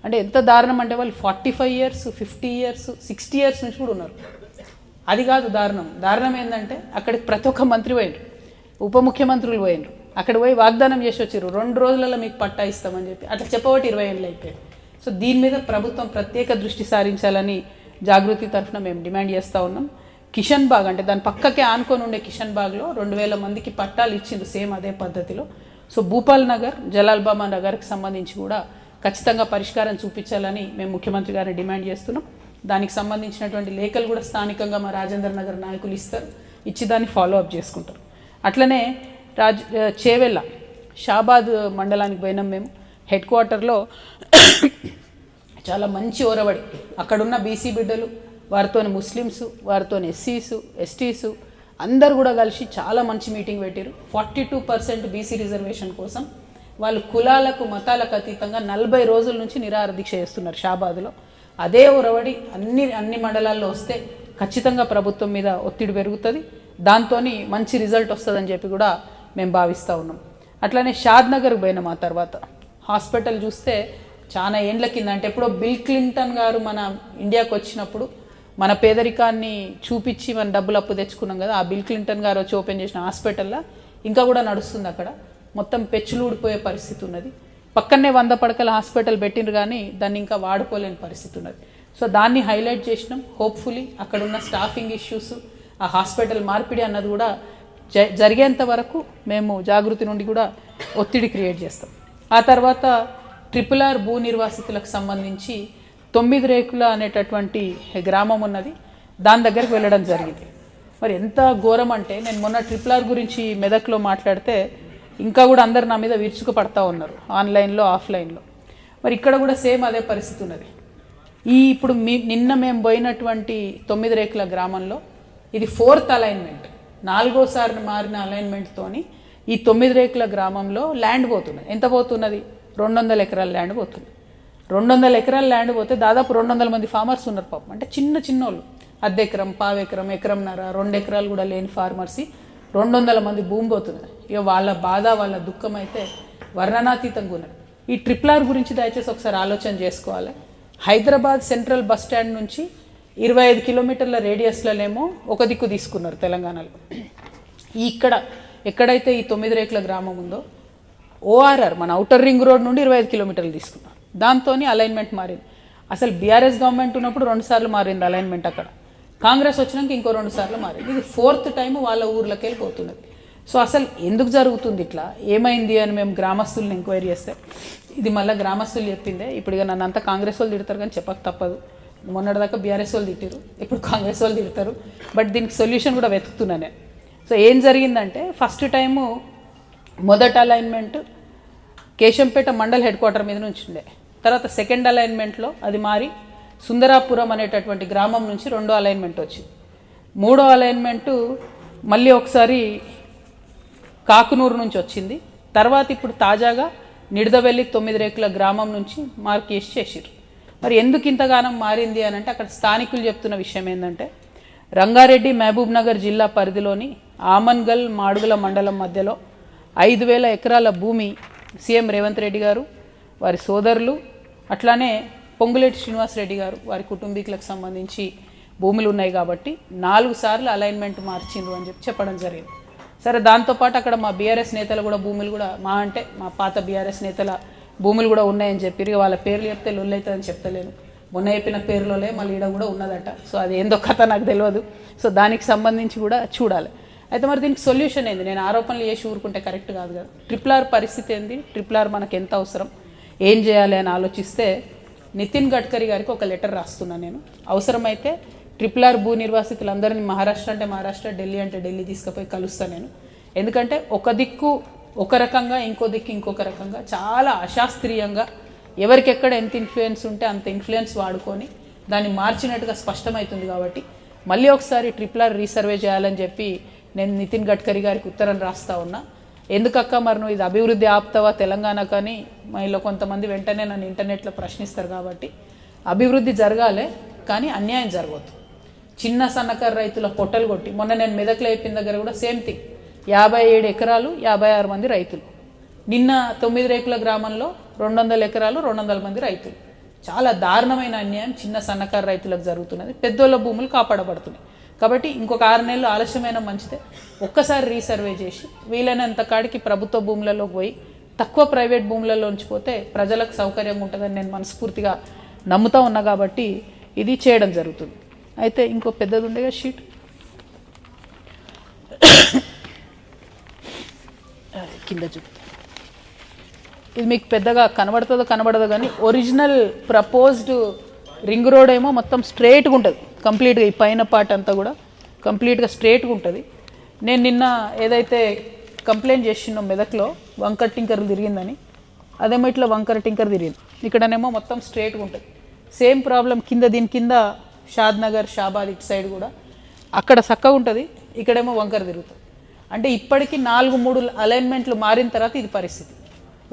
Speaker 1: అంటే ఎంత దారుణం అంటే వాళ్ళు 45 ఇయర్స్, 50 ఇయర్స్, 60 ఇయర్స్ నుంచి కూడా ఉన్నారు. అది కాదు దారుణం. దారుణం ఏంటంటే అక్కడికి ప్రతి ఒక్క మంత్రి పోయినరు, ఉప ముఖ్యమంత్రులు పోయినరు, అక్కడ పోయి వాగ్దానం చేసి వచ్చారు 2 రోజులలో మీకు పట్టా ఇస్తామని చెప్పి. అట్లా చెప్పబట్టి 20 ఏళ్ళు అయిపోయాయి. సో దీని మీద ప్రభుత్వం ప్రత్యేక దృష్టి సారించాలని జాగృతి తరఫున మేము డిమాండ్ చేస్తూ ఉన్నాం. కిషన్ బాగ్ అంటే దాని పక్కకే ఆనుకొని ఉండే కిషన్ బాగ్లో 2000 మందికి పట్టాలు ఇచ్చిండ్రు సేమ్ అదే పద్ధతిలో. సో భూపాల్ నగర్, జలాల్ బాబా నగర్కి సంబంధించి కూడా ఖచ్చితంగా పరిష్కారం చూపించాలని మేము ముఖ్యమంత్రి గారిని డిమాండ్ చేస్తున్నాం. దానికి సంబంధించినటువంటి లేఖలు కూడా స్థానికంగా మా రాజేంద్ర నగర్ నాయకులు ఇస్తారు, ఇచ్చి దాన్ని ఫాలో అప్ చేసుకుంటారు. అట్లనే చేవెళ్ళ షాబాద్ మండలానికి పోయినాం మేము. హెడ్ క్వార్టర్లో చాలా మంచి ఓరవడి, అక్కడున్న బీసీ బిడ్డలు, వారితో ముస్లిమ్స్, వారితో ఎస్సీసు, ఎస్టీసు అందరు కూడా కలిసి చాలా మంచి మీటింగ్ పెట్టారు. 42% బీసీ రిజర్వేషన్ కోసం వాళ్ళు కులాలకు మతాలకు అతీతంగా 40 రోజుల నుంచి నిరాహార దీక్ష చేస్తున్నారు షాబాద్లో. అదే ఒరవడి అన్ని మండలాల్లో వస్తే ఖచ్చితంగా ప్రభుత్వం మీద ఒత్తిడి పెరుగుతుంది, దాంతో మంచి రిజల్ట్ వస్తుందని చెప్పి కూడా మేము భావిస్తూ ఉన్నాం. అట్లానే షాద్ నగర్కి పోయినాం. ఆ తర్వాత హాస్పిటల్ చూస్తే చాలా ఏండ్ల కింద, అంటే ఎప్పుడో బిల్ క్లింటన్ గారు మన ఇండియాకు వచ్చినప్పుడు మన పేదరికాన్ని చూపించి మన డబ్బులు అప్పు తెచ్చుకున్నాం కదా, ఆ బిల్ క్లింటన్ గారు వచ్చి ఓపెన్ చేసిన హాస్పిటల్లో ఇంకా కూడా నడుస్తుంది. అక్కడ మొత్తం పెచ్చులు ఊడిపోయే పరిస్థితి ఉన్నది. పక్కనే 100 పడకల హాస్పిటల్ పెట్టిండ్రు కానీ దాన్ని ఇంకా వాడుకోలేని పరిస్థితి ఉన్నది. సో దాన్ని హైలైట్ చేసినాం. హోప్ఫుల్లీ అక్కడ ఉన్న స్టాఫింగ్ ఇష్యూస్, ఆ హాస్పిటల్ మార్పిడి అన్నది కూడా జరిగేంత వరకు మేము జాగృతి నుండి కూడా ఒత్తిడి క్రియేట్ చేస్తాం. ఆ తర్వాత RRR భూ నిర్వాసితులకు సంబంధించి 9 రేకుల అనేటటువంటి గ్రామం ఉన్నది, దాని దగ్గరికి వెళ్ళడం జరిగింది. మరి ఎంత ఘోరం అంటే, నేను మొన్న RRR గురించి మెదక్లో మాట్లాడితే ఇంకా కూడా అందరు నా మీద విరుచుకు పడతా ఉన్నారు, ఆన్లైన్లో ఆఫ్లైన్లో. మరి ఇక్కడ కూడా సేమ్ అదే పరిస్థితి ఉన్నది. ఇప్పుడు నిన్న మేము పోయినటువంటి 9 రేకుల గ్రామంలో ఇది 4th అలైన్మెంట్, 4వసారి మారిన అలైన్మెంట్తోని ఈ 9 రేకుల గ్రామంలో ల్యాండ్ పోతున్నది. ఎంత పోతున్నది? 200 ఎకరాల ల్యాండ్ పోతుంది. 200 ఎకరాల ల్యాండ్ పోతే దాదాపు 200 మంది ఫార్మర్స్ ఉన్నారు పాపం. అంటే చిన్న వాళ్ళు, అర్ధెకరం, పావెకరం, ఎకరంన్నర, 2 ఎకరాలు కూడా లేని ఫార్మర్స్ 200 మంది భూమి పోతున్నారు. ఇక వాళ్ళ బాధ, వాళ్ళ దుఃఖం అయితే వర్ణనాతీతంగా ఉన్నది. ఈ RRR గురించి దయచేసి ఒకసారి ఆలోచన చేసుకోవాలి. హైదరాబాద్ సెంట్రల్ బస్ స్టాండ్ నుంచి 25 కిలోమీటర్ల రేడియస్లనేమో ఒక దిక్కు తీసుకున్నారు తెలంగాణలో. ఎక్కడైతే ఈ 9 రేకుల గ్రామం ఉందో ORR మన ఔటర్ రింగ్ రోడ్ నుండి 25 కిలోమీటర్లు తీసుకున్నారు. దాంతో అలైన్మెంట్ మారింది. అసలు బీఆర్ఎస్ గవర్నమెంట్ ఉన్నప్పుడు 2 సార్లు మారింది అలైన్మెంట్, అక్కడ కాంగ్రెస్ వచ్చినాక ఇంకో 2 సార్లు మారింది. ఇది 4th టైం వాళ్ళ ఊర్లోకి వెళ్ళిపోతున్నది. సో అసలు ఎందుకు జరుగుతుంది ఇట్లా, ఏమైంది అని మేము గ్రామస్తుల్ని ఎంక్వైరీ చేస్తే ఇది మళ్ళీ గ్రామస్తులు చెప్పిందే. ఇప్పుడు ఇక నన్ను అంతా కాంగ్రెస్ వాళ్ళు తిడతారు కానీ చెప్పక తప్పదు. మొన్నటిదాకా బీఆర్ఎస్ వాళ్ళు తిట్టారు, ఇప్పుడు కాంగ్రెస్ వాళ్ళు తిడతారు. బట్ దీనికి సొల్యూషన్ కూడా వెతుకుతున్నా నేను. సో ఏం జరిగిందంటే, ఫస్ట్ టైము మొదటి alignment Keshampet mandal head quarter మీద నుంచి ఉండే. తర్వాత సెకండ్ అలైన్మెంట్లో అది మారి సుందరాపురం అనేటటువంటి గ్రామం నుంచి 2వ అలైన్మెంట్ వచ్చింది. 3వ అలైన్మెంటు మళ్ళీ ఒకసారి కాకునూరు నుంచి వచ్చింది. తర్వాత ఇప్పుడు తాజాగా నిడదవెల్లి 9 రేకుల గ్రామం నుంచి మార్క్ చేసిర్రు. మరి ఎందుకు ఇంతగానం మారింది అని అంటే, అక్కడ స్థానికులు చెప్తున్న విషయం ఏంటంటే, రంగారెడ్డి మహబూబ్ నగర్ జిల్లా పరిధిలోని ఆమన్గల్ మాడుగుల మండలం మధ్యలో 5000 ఎకరాల భూమి సీఎం రేవంత్ రెడ్డి గారు, వారి సోదరులు, అట్లానే పొంగులేటి శ్రీనివాసరెడ్డి గారు, వారి కుటుంబీకులకు సంబంధించి భూములు ఉన్నాయి కాబట్టి 4 సార్లు అలైన్మెంట్ మార్చిండ్రు అని చెప్పడం జరిగింది. సరే, దాంతోపాటు అక్కడ మా బీఆర్ఎస్ నేతలు కూడా భూములు కూడా మా పాత బీఆర్ఎస్ నేతల భూములు కూడా ఉన్నాయని చెప్పి, వాళ్ళ పేర్లు చెప్తే లొల్లు అవుతుందని చెప్తలేను. మొన్న చెప్పిన పేర్లోనే మళ్ళీ ఈడ కూడా ఉన్నదట. సో అది ఏందో కథ నాకు తెలియదు. సో దానికి సంబంధించి కూడా చూడాలి. అయితే మరి దీనికి సొల్యూషన్ ఏంది? నేను ఆరోపణలు చేసి ఊరుకుంటే కరెక్ట్ కాదు కదా. RRR పరిస్థితి ఏంది, RRR మనకు ఎంత అవసరం, ఏం చేయాలి అని ఆలోచిస్తే నితిన్ గడ్కరీ గారికి ఒక లెటర్ రాస్తున్నాను నేను. అవసరమైతే RRR భూ నిర్వాసితులందరినీ మహారాష్ట్ర అంటే మహారాష్ట్ర, ఢిల్లీ అంటే ఢిల్లీ తీసుకుపోయి కలుస్తాను నేను. ఎందుకంటే ఒక దిక్కు ఒక రకంగా, ఇంకో దిక్కు ఇంకొక రకంగా, చాలా అశాస్త్రీయంగా ఎవరికెక్కడ ఎంత ఇన్ఫ్లుయెన్స్ ఉంటే అంత ఇన్ఫ్లుయెన్స్ వాడుకొని దాన్ని మార్చినట్టుగా స్పష్టమవుతుంది. కాబట్టి మళ్ళీ ఒకసారి RRR రీసర్వే చేయాలని చెప్పి నేను నితిన్ గడ్కరీ గారికి ఉత్తరం రాస్తా ఉన్నా. ఎందుకక్క మరి నువ్వు ఇది అభివృద్ధి ఆపుతావా తెలంగాణ కానీ మైలో కొంతమంది వెంటనే నన్ను ఇంటర్నెట్లో ప్రశ్నిస్తారు. కాబట్టి అభివృద్ధి జరగాలి కానీ అన్యాయం జరగవద్దు. చిన్న సన్నకారు రైతుల పొట్టలు కొట్టి మొన్న నేను మెదక్లో అయిపోయిన దగ్గర కూడా సేమ్ థింగ్, 57 ఎకరాలు 56 మంది రైతులు. నిన్న 9 రేకుల గ్రామంలో 200 ఎకరాలు 200 మంది రైతులు. చాలా దారుణమైన అన్యాయం చిన్న సన్నకారు రైతులకు జరుగుతున్నది. పెద్దోళ్ళ భూములు కాపాడబడుతున్నాయి. కాబట్టి ఇంకొక 6 నెలలు ఆలస్యమైన మంచిదే, ఒక్కసారి రీసర్వే చేసి వీలైనంత కాడికి ప్రభుత్వ భూములలోకి పోయి తక్కువ ప్రైవేట్ భూములలో ఉంచిపోతే ప్రజలకు సౌకర్యంగా ఉంటుందని నేను మనస్ఫూర్తిగా నమ్ముతా ఉన్నా. కాబట్టి ఇది చేయడం జరుగుతుంది. అయితే ఇంకో పెద్దది ఉండేగా షీట్, కింద చూపు, ఇది మీకు పెద్దగా కనబడదో కానీ ఒరిజినల్ ప్రపోజ్డ్ రింగ్ రోడ్ ఏమో మొత్తం స్ట్రేట్గా ఉంటుంది కంప్లీట్గా. ఈ పైన పార్ట్ అంతా కూడా కంప్లీట్గా స్ట్రేట్గా ఉంటుంది. నేను నిన్న ఏదైతే కంప్లైంట్ చేసినో మెదక్లో వంకర టింకర్లు తిరిగిందని, అదేమో ఇట్లా వంకర టింకర్ తిరిగింది. ఇక్కడనేమో మొత్తం స్ట్రేట్గా ఉంటుంది. సేమ్ ప్రాబ్లం కింద, దీని కింద షాద్ నగర్ షాబాద్ ఇటు సైడ్ కూడా అక్కడ చక్కగా ఉంటుంది, ఇక్కడేమో వంకర తిరుగుతుంది. అంటే ఇప్పటికీ 4-3 అలైన్మెంట్లు మారిన తర్వాత ఇది పరిస్థితి.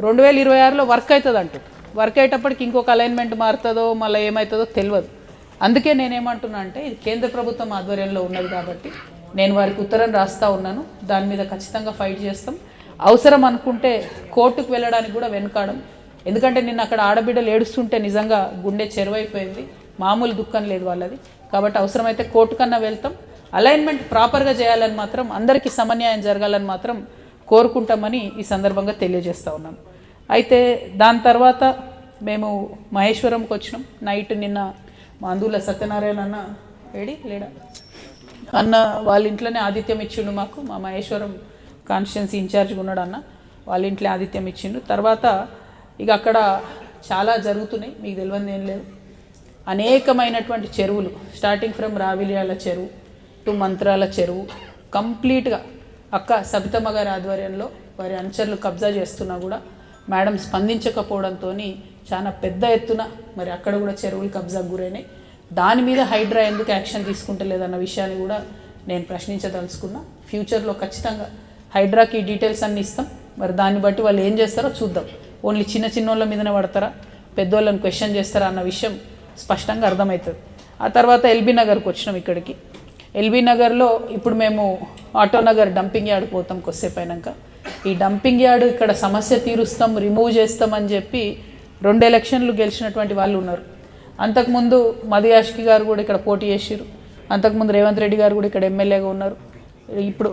Speaker 1: 2026లో వర్క్ అవుతుంది అంటుంది. వర్క్ అయ్యేటప్పటికి ఇంకొక అలైన్మెంట్ మారుతుందో మళ్ళీ ఏమవుతుందో తెలియదు. అందుకే నేనేమంటున్నా అంటే ఇది కేంద్ర ప్రభుత్వం ఆధ్వర్యంలో ఉన్నది కాబట్టి నేను వారికి ఉత్తరం రాస్తా ఉన్నాను. దాని మీద ఖచ్చితంగా ఫైట్ చేస్తాం. అవసరం అనుకుంటే కోర్టుకు వెళ్ళడానికి కూడా వెనుకాడం. ఎందుకంటే నిన్న అక్కడ ఆడబిడ్డలు ఏడుస్తుంటే నిజంగా గుండె చెరువైపోయింది. మామూలు దుఃఖం లేదు వాళ్ళది. కాబట్టి అవసరమైతే కోర్టు కన్నా వెళ్తాం. అలైన్మెంట్ ప్రాపర్గా చేయాలని మాత్రం, అందరికీ సమన్యాయం జరగాలని మాత్రం కోరుకుంటామని ఈ సందర్భంగా తెలియజేస్తూ ఉన్నాను. అయితే దాని తర్వాత మేము మహేశ్వరంకి వచ్చినాం. నైట్ నిన్న మా అందుల సత్యనారాయణ అన్న లేడా అన్న వాళ్ళ ఇంట్లోనే ఆతిథ్యం ఇచ్చిండు మాకు. మా మహేశ్వరం కాన్స్టిట్యున్సీ ఇన్ఛార్జ్గా ఉన్నాడు అన్న, వాళ్ళ ఇంట్లో ఆతిథ్యం ఇచ్చిండు. తర్వాత ఇక అక్కడ చాలా జరుగుతున్నాయి, మీకు తెలియదు ఏం లేదు. అనేకమైనటువంటి చెరువులు, స్టార్టింగ్ ఫ్రమ్ రావిలియాల చెరువు టు మంత్రాల చెరువు కంప్లీట్గా అక్క సబితమ్మ గారి ఆధ్వర్యంలో వారి అనుచరులు కబ్జా చేస్తున్నా కూడా మేడం స్పందించకపోవడంతో చాలా పెద్ద ఎత్తున మరి అక్కడ కూడా చెరువులు కబ్జాకు గురైనాయి. దాని మీద హైడ్రా ఎందుకు యాక్షన్ తీసుకుంటలేదన్న విషయాన్ని కూడా నేను ప్రశ్నించదలుచుకున్నా. ఫ్యూచర్లో ఖచ్చితంగా హైడ్రాకి డీటెయిల్స్ అన్నీ ఇస్తాం. మరి దాన్ని బట్టి వాళ్ళు ఏం చేస్తారో చూద్దాం. ఓన్లీ చిన్న వాళ్ళ మీదనే పడతారా, పెద్దోళ్ళని క్వశ్చన్ చేస్తారా అన్న విషయం స్పష్టంగా అర్థమవుతుంది. ఆ తర్వాత ఎల్బీ నగర్కి వచ్చినాం. ఇక్కడికి ఎల్బీ నగర్లో ఇప్పుడు మేము ఆటోనగర్ డంపింగ్ యార్డ్ పోతాం కొద్దిసేపు అయినాక. ఈ డంపింగ్ యార్డ్ ఇక్కడ సమస్య తీరుస్తాం, రిమూవ్ చేస్తామని చెప్పి 2 ఎలక్షన్లు గెలిచినటువంటి వాళ్ళు ఉన్నారు. అంతకుముందు మధుయాష్కి గారు కూడా ఇక్కడ పోటీ చేసిరు. అంతకుముందు రేవంత్ రెడ్డి గారు కూడా ఇక్కడ ఎమ్మెల్యేగా ఉన్నారు, ఇప్పుడు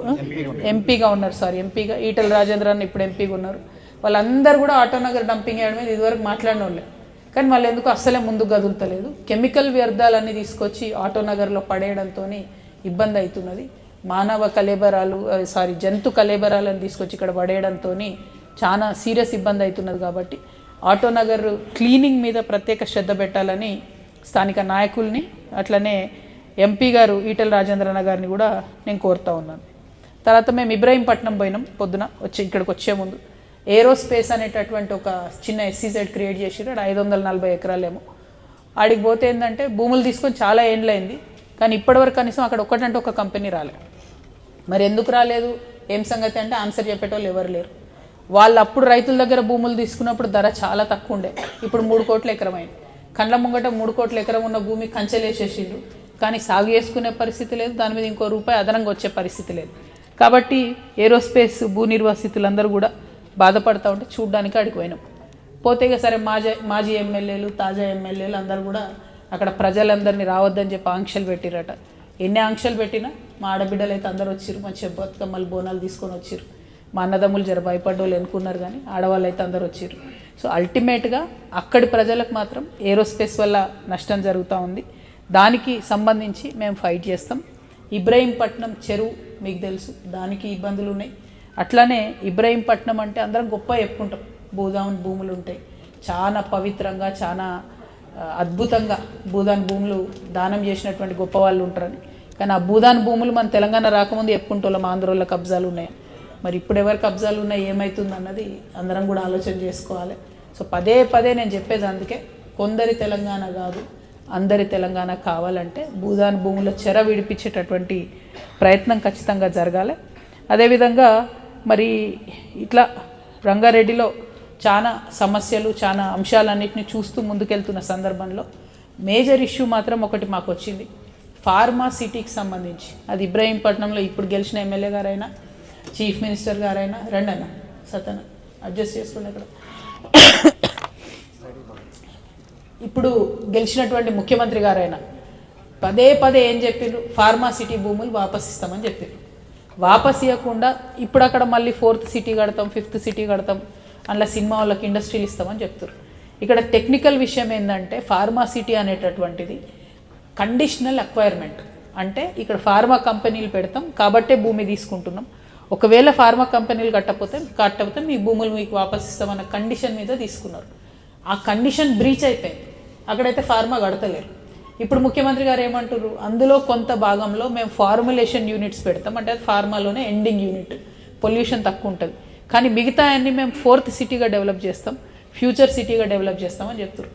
Speaker 1: ఎంపీగా ఉన్నారు. ఎంపీగా ఈటల రాజేంద్ర అన్న ఇప్పుడు ఎంపీగా ఉన్నారు. వాళ్ళందరూ కూడా ఆటోనగర్ డంపింగ్ యార్డ్ మీద ఇదివరకు మాట్లాడిన వాళ్ళే. కానీ వాళ్ళు ఎందుకు అస్సలే ముందుకు కదులుతలేదు. కెమికల్ వ్యర్థాలన్నీ తీసుకొచ్చి ఆటోనగర్లో పడేయడంతో ఇబ్బంది అవుతున్నది. మానవ కలేబరాలు జంతు కలేబరాలను తీసుకొచ్చి ఇక్కడ పడేయడంతో చాలా సీరియస్ ఇబ్బంది అవుతున్నది. కాబట్టి ఆటోనగర్ క్లీనింగ్ మీద ప్రత్యేక శ్రద్ధ పెట్టాలని స్థానిక నాయకుల్ని, అట్లనే ఎంపీ గారు ఈటల రాజేంద్రన్న గారిని కూడా నేను కోరుతా ఉన్నాను. తర్వాత మేము ఇబ్రాహీంపట్నం పోయినాం. పొద్దున ఇక్కడికి వచ్చే ముందు ఏరోస్పేస్ అనేటటువంటి ఒక చిన్న ఎస్సీజెడ్ క్రియేట్ చేసిరు. 540 ఎకరాలేమో. ఆడికి పోతే ఏంటంటే భూములు తీసుకొని చాలా ఏండ్లైంది, కానీ ఇప్పటివరకు కనీసం అక్కడ ఒక్కటంటే ఒక కంపెనీ రాలేదు. మరి ఎందుకు రాలేదు, ఏం సంగతి అంటే ఆన్సర్ చెప్పేటోళ్ళు ఎవరు లేరు. వాళ్ళు అప్పుడు రైతుల దగ్గర భూములు తీసుకున్నప్పుడు ధర చాలా తక్కువ ఉండే, ఇప్పుడు 3 కోట్ల ఎకరం అయింది. కండ్ల ముంగట 3 కోట్ల ఎకరం ఉన్న భూమి కంచెలేసేసిండ్రు, కానీ సాగు చేసుకునే పరిస్థితి లేదు, దాని మీద ఇంకో రూపాయి అదనంగా వచ్చే పరిస్థితి లేదు. కాబట్టి ఏరోస్పేస్ భూ నిర్వాసితులందరూ కూడా బాధపడతా ఉంటే చూడ్డానికి అడిగి పోయినాం. పోతే ఇక సరే మాజీ ఎమ్మెల్యేలు, తాజా ఎమ్మెల్యేలు అందరూ కూడా అక్కడ ప్రజలందరినీ రావద్దని చెప్పి ఆంక్షలు పెట్టిరట. ఎన్ని ఆంక్షలు పెట్టినా మా ఆడబిడ్డలు అయితే అందరూ వచ్చిర్రు, మంచిగా బతుకమ్మలు బోనాలు తీసుకొని వచ్చిర్రు. మా అన్నదమ్ములు జర భయపడ్డోళ్ళు ఎన్నుకున్నారు, కానీ ఆడవాళ్ళు అయితే అందరూ వచ్చిర్రు. సో అల్టిమేట్గా అక్కడి ప్రజలకు మాత్రం ఏరోస్పేస్ వల్ల నష్టం జరుగుతూ ఉంది. దానికి సంబంధించి మేము ఫైట్ చేస్తాం. ఇబ్రాహీంపట్నం చెరువు మీకు తెలుసు, దానికి ఇబ్బందులు ఉన్నాయి. అట్లానే ఇబ్రాహీంపట్నం అంటే అందరం గొప్ప చెప్పుకుంటాం, భూదాన్ భూములు ఉంటాయి, చాలా పవిత్రంగా, చాలా అద్భుతంగా భూదాన్ భూములు దానం చేసినటువంటి గొప్ప వాళ్ళు ఉంటారని. కానీ ఆ భూదాన్ భూములు మన తెలంగాణ రాకముందు చెప్పుకుంటోళ్ళం ఆంధ్రోళ్ళ కబ్జాలు ఉన్నాయి. మరి ఇప్పుడు ఎవరి కబ్జాలు ఉన్నాయి, ఏమవుతుంది అన్నది అందరం కూడా ఆలోచన చేసుకోవాలి. సో పదే నేను చెప్పేది అందుకే, కొందరి తెలంగాణ కాదు అందరి తెలంగాణ కావాలంటే భూదాన్ భూముల చెర విడిపించేటటువంటి ప్రయత్నం ఖచ్చితంగా జరగాలి. అదేవిధంగా మరి ఇట్లా రంగారెడ్డిలో చాలా సమస్యలు చాలా అంశాలన్నింటినీ చూస్తూ ముందుకెళ్తున్న సందర్భంలో మేజర్ ఇష్యూ మాత్రం ఒకటి మాకు వచ్చింది, ఫార్మా సిటీకి సంబంధించి. అది ఇబ్రహీంపట్నంలో ఇప్పుడు గెలిచిన ఎమ్మెల్యే గారైనా చీఫ్ మినిస్టర్ గారైనా రెండన్న సతన అడ్జస్ట్ చేసుకుని ఇక్కడ ఇప్పుడు గెలిచినటువంటి ముఖ్యమంత్రి గారైనా పదే పదే ఏం చెప్పారు, ఫార్మా సిటీ భూములు వాపస్ ఇస్తామని చెప్పారు. వాపస్ ఇవ్వకుండా ఇప్పుడు అక్కడ మళ్ళీ 4th సిటీ కడతాం, 5th సిటీ కడతాం, అందులో సినిమా వాళ్ళకి ఇండస్ట్రీలు ఇస్తామని చెప్తారు. ఇక్కడ టెక్నికల్ విషయం ఏంటంటే ఫార్మా సిటీ అనేటటువంటిది కండిషనల్ అక్వైర్మెంట్. అంటే ఇక్కడ ఫార్మా కంపెనీలు పెడతాం కాబట్టే భూమి తీసుకుంటున్నాం, ఒకవేళ ఫార్మా కంపెనీలు కట్టకపోతే మీ భూములు మీకు వాపస్ ఇస్తామన్న కండిషన్ మీద తీసుకున్నారు. ఆ కండిషన్ బ్రీచ్ అయిపోయింది, అక్కడైతే ఫార్మా కడతలేరు. ఇప్పుడు ముఖ్యమంత్రి గారు ఏమంటారు, అందులో కొంత భాగంలో మేము ఫార్ములేషన్ యూనిట్స్ పెడతాం, అంటే అది ఫార్మాలోనే ఎండింగ్ యూనిట్, పొల్యూషన్ తక్కువ ఉంటుంది, కానీ మిగతా అన్ని మేము 4th సిటీగా డెవలప్ చేస్తాం, ఫ్యూచర్ సిటీగా డెవలప్ చేస్తామని చెప్తారు.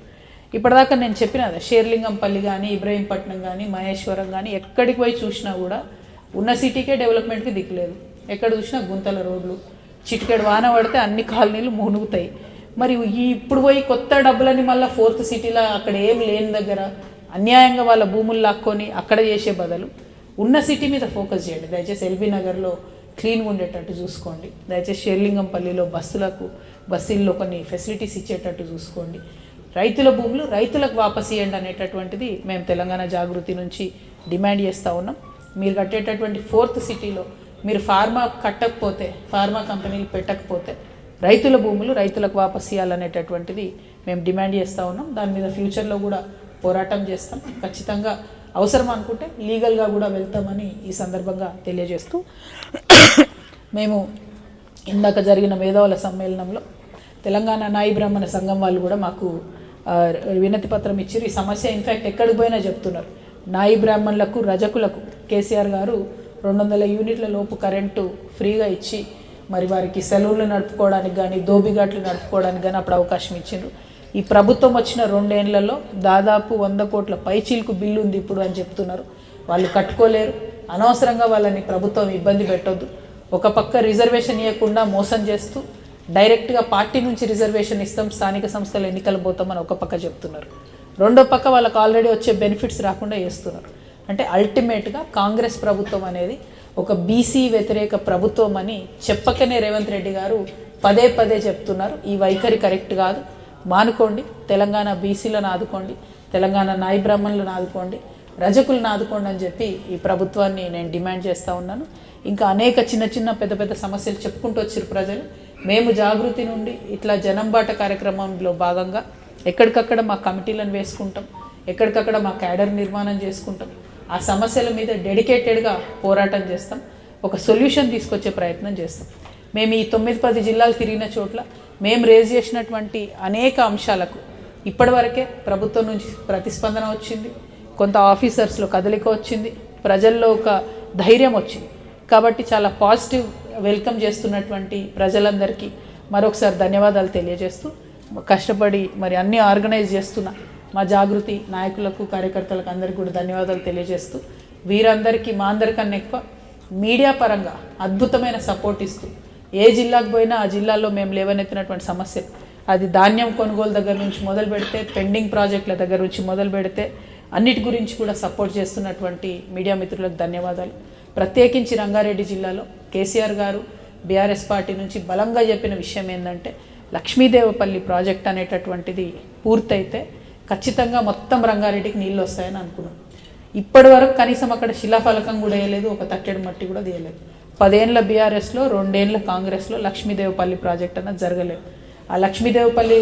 Speaker 1: ఇప్పటిదాకా నేను చెప్పిన షేర్లింగంపల్లి కానీ ఇబ్రహీంపట్నం కానీ మహేశ్వరం కానీ ఎక్కడికి పోయి చూసినా కూడా ఉన్న సిటీకే డెవలప్మెంట్కి దిక్కులేదు. ఎక్కడ చూసినా గుంతల రోడ్లు, చిటికెడు వాన పడితే అన్ని కాలనీలు మునుగుతాయి. మరి ఇప్పుడు పోయి కొత్త డబ్బులని మళ్ళీ 4th సిటీలో అక్కడ ఏం లేని దగ్గర అన్యాయంగా వాళ్ళ భూములు లాక్కొని అక్కడ చేసే బదులు ఉన్న సిటీ మీద ఫోకస్ చేయండి. దయచేసి ఎల్బీ నగర్లో క్లీన్గా ఉండేటట్టు చూసుకోండి, దయచేసి షేర్లింగంపల్లిలో బస్సుల్లో కొన్ని ఫెసిలిటీస్ ఇచ్చేటట్టు చూసుకోండి, రైతుల భూములు రైతులకు వాపస్ ఇవ్వండి అనేటటువంటిది మేము తెలంగాణ జాగృతి నుంచి డిమాండ్ చేస్తూ ఉన్నాం. మీరు కట్టేటటువంటి 4th సిటీలో మీరు ఫార్మా కట్టకపోతే, ఫార్మా కంపెనీలు పెట్టకపోతే రైతుల భూములు రైతులకు వాపస్ ఇవ్వాలనేటటువంటిది మేము డిమాండ్ చేస్తూ ఉన్నాం. దాని మీద ఫ్యూచర్లో కూడా పోరాటం చేస్తాం, ఖచ్చితంగా అవసరం అనుకుంటే లీగల్గా కూడా వెళ్తామని ఈ సందర్భంగా తెలియజేస్తూ, మేము ఇందాక జరిగిన మేధావుల సమ్మేళనంలో తెలంగాణ నాయి బ్రాహ్మణ సంఘం వాళ్ళు కూడా మాకు వినతి పత్రం ఇచ్చారు. ఈ సమస్య ఇన్ఫ్యాక్ట్ ఎక్కడికి పోయినా చెప్తున్నారు, నాయి బ్రాహ్మణులకు రజకులకు కేసీఆర్ గారు 200 యూనిట్ల లోపు కరెంటు ఫ్రీగా ఇచ్చి మరి వారికి సెలవులు నడుపుకోవడానికి కానీ దోబిఘాట్లు నడుపుకోవడానికి కానీ అప్పుడు అవకాశం ఇచ్చిండ్రు. ఈ ప్రభుత్వం వచ్చిన 2 ఏళ్లలో దాదాపు 100 కోట్ల పైచీలకు బిల్లు ఉంది ఇప్పుడు అని చెప్తున్నారు. వాళ్ళు కట్టుకోలేరు, అనవసరంగా వాళ్ళని ప్రభుత్వం ఇబ్బంది పెట్టొద్దు. ఒక పక్క రిజర్వేషన్ ఇవ్వకుండా మోసం చేస్తూ డైరెక్ట్గా పార్టీ నుంచి రిజర్వేషన్ ఇస్తాం, స్థానిక సంస్థలు ఎన్నికలు పోతామని ఒక పక్క చెప్తున్నారు, రెండో పక్క వాళ్ళకి ఆల్రెడీ వచ్చే బెనిఫిట్స్ రాకుండా చేస్తున్నారు. అంటే అల్టిమేట్గా కాంగ్రెస్ ప్రభుత్వం అనేది ఒక బీసీ వ్యతిరేక ప్రభుత్వం అని చెప్పకనే రేవంత్ రెడ్డి గారు పదే పదే చెప్తున్నారు. ఈ వైఖరి కరెక్ట్ కాదు, మానుకోండి, తెలంగాణ బీసీలను ఆదుకోండి, తెలంగాణ నాయి బ్రాహ్మణులను ఆదుకోండి, రజకులను ఆదుకోండి అని చెప్పి ఈ ప్రభుత్వాన్ని నేను డిమాండ్ చేస్తూ ఉన్నాను. ఇంకా అనేక చిన్న పెద్ద పెద్ద సమస్యలు చెప్పుకుంటూ వచ్చారు ప్రజలు. మేము జాగృతి నుండి ఇట్లా జనంబాట కార్యక్రమంలో భాగంగా ఎక్కడికక్కడ మా కమిటీలను వేసుకుంటాం, ఎక్కడికక్కడ మా క్యాడర్ నిర్మాణం చేసుకుంటాం, ఆ సమస్యల మీద డెడికేటెడ్గా పోరాటం చేస్తాం, ఒక సొల్యూషన్ తీసుకొచ్చే ప్రయత్నం చేస్తాం. మేము ఈ 9-10 జిల్లాలు తిరిగిన చోట్ల మేము రేజ్ చేసినటువంటి అనేక అంశాలకు ఇప్పటివరకే ప్రభుత్వం నుంచి ప్రతిస్పందన వచ్చింది, కొంత ఆఫీసర్స్లో కదలిక వచ్చింది, ప్రజల్లో ఒక ధైర్యం వచ్చింది. కాబట్టి చాలా పాజిటివ్ వెల్కమ్ చేస్తున్నటువంటి ప్రజలందరికీ మరొకసారి ధన్యవాదాలు తెలియజేస్తూ, కష్టపడి మరి అన్నీ ఆర్గనైజ్ చేస్తున్న మా జాగృతి నాయకులకు కార్యకర్తలకు అందరికీ కూడా ధన్యవాదాలు తెలియజేస్తూ, వీరందరికీ మా అందరికన్నా ఎక్కువ మీడియా పరంగా అద్భుతమైన సపోర్ట్ ఇస్తూ ఏ జిల్లాకు పోయినా ఆ జిల్లాలో మేము లేవనెత్తినటువంటి సమస్యలు, అది ధాన్యం కొనుగోలు దగ్గర నుంచి మొదలు పెడితే పెండింగ్ ప్రాజెక్టుల దగ్గర నుంచి మొదలు పెడితే అన్నిటి గురించి కూడా సపోర్ట్ చేస్తున్నటువంటి మీడియా మిత్రులకు ధన్యవాదాలు. ప్రత్యేకించి రంగారెడ్డి జిల్లాలో కేసీఆర్ గారు బీఆర్ఎస్ పార్టీ నుంచి బలంగా చెప్పిన విషయం ఏంటంటే లక్ష్మీదేవపల్లి ప్రాజెక్ట్ అనేటటువంటిది పూర్తయితే ఖచ్చితంగా మొత్తం రంగారెడ్డికి నీళ్ళు వస్తాయని అనుకున్నాం. ఇప్పటి వరకు కనీసం అక్కడ శిలాఫలకం కూడా వేయలేదు, ఒక తట్టెడు మట్టి కూడా తీయలేదు. 10 ఏళ్ళ బీఆర్ఎస్లో 2 ఏళ్ళ కాంగ్రెస్లో లక్ష్మీదేవపల్లి ప్రాజెక్ట్ అన్నది జరగలేదు. ఆ లక్ష్మీదేవపల్లి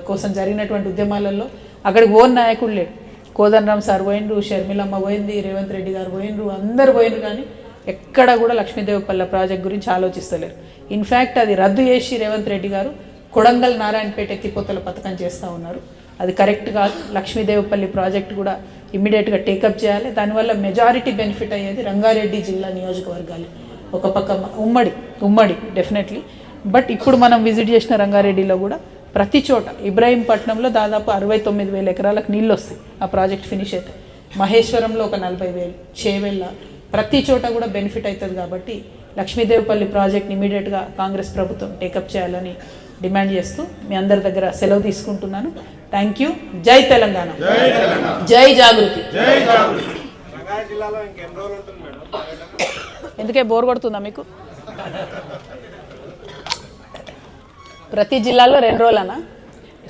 Speaker 1: కోసం జరిగినటువంటి ఉద్యమాలలో అక్కడికి ఓన్ నాయకుడు లేడు. కోదండరామ్ సార్ పోయినరు, షర్మిలమ్మ పోయింది, రేవంత్ రెడ్డి గారు పోయినరు, అందరు పోయినరు, కానీ ఎక్కడ కూడా లక్ష్మీదేవపల్లి ప్రాజెక్ట్ గురించి ఆలోచిస్తలేరు. ఇన్ఫ్యాక్ట్ అది రద్దు చేసి రేవంత్ రెడ్డి గారు కొడంగల్ నారాయణపేట ఎత్తిపోతల పథకం చేస్తూ ఉన్నారు. అది కరెక్ట్ కాదు. లక్ష్మీదేవపల్లి ప్రాజెక్ట్ కూడా ఇమ్మీడియట్గా టేకప్ చేయాలి. దానివల్ల మెజారిటీ బెనిఫిట్ అయ్యేది రంగారెడ్డి జిల్లా నియోజకవర్గాలు, ఒక పక్క ఉమ్మడి డెఫినెట్లీ. బట్ ఇప్పుడు మనం విజిట్ చేసిన రంగారెడ్డిలో కూడా ప్రతి చోట, ఇబ్రహీంపట్నంలో దాదాపు 69,000 ఎకరాలకు నీళ్ళు వస్తాయి ఆ ప్రాజెక్ట్ ఫినిష్ అయితే, మహేశ్వరంలో ఒక 40,000, చేవెళ్ళ, ప్రతి చోట కూడా బెనిఫిట్ అవుతుంది. కాబట్టి లక్ష్మీదేవిపల్లి ప్రాజెక్ట్ని ఇమీడియట్గా కాంగ్రెస్ ప్రభుత్వం టేకప్ చేయాలని డిమాండ్ చేస్తూ మీ అందరి దగ్గర సెలవు తీసుకుంటున్నాను. Thank you. జై తెలంగాణ, జై జాగృతి. ఎందుకే బోర్ కొడుతుందా మీకు? ప్రతి జిల్లాలో 2 రోజులనా?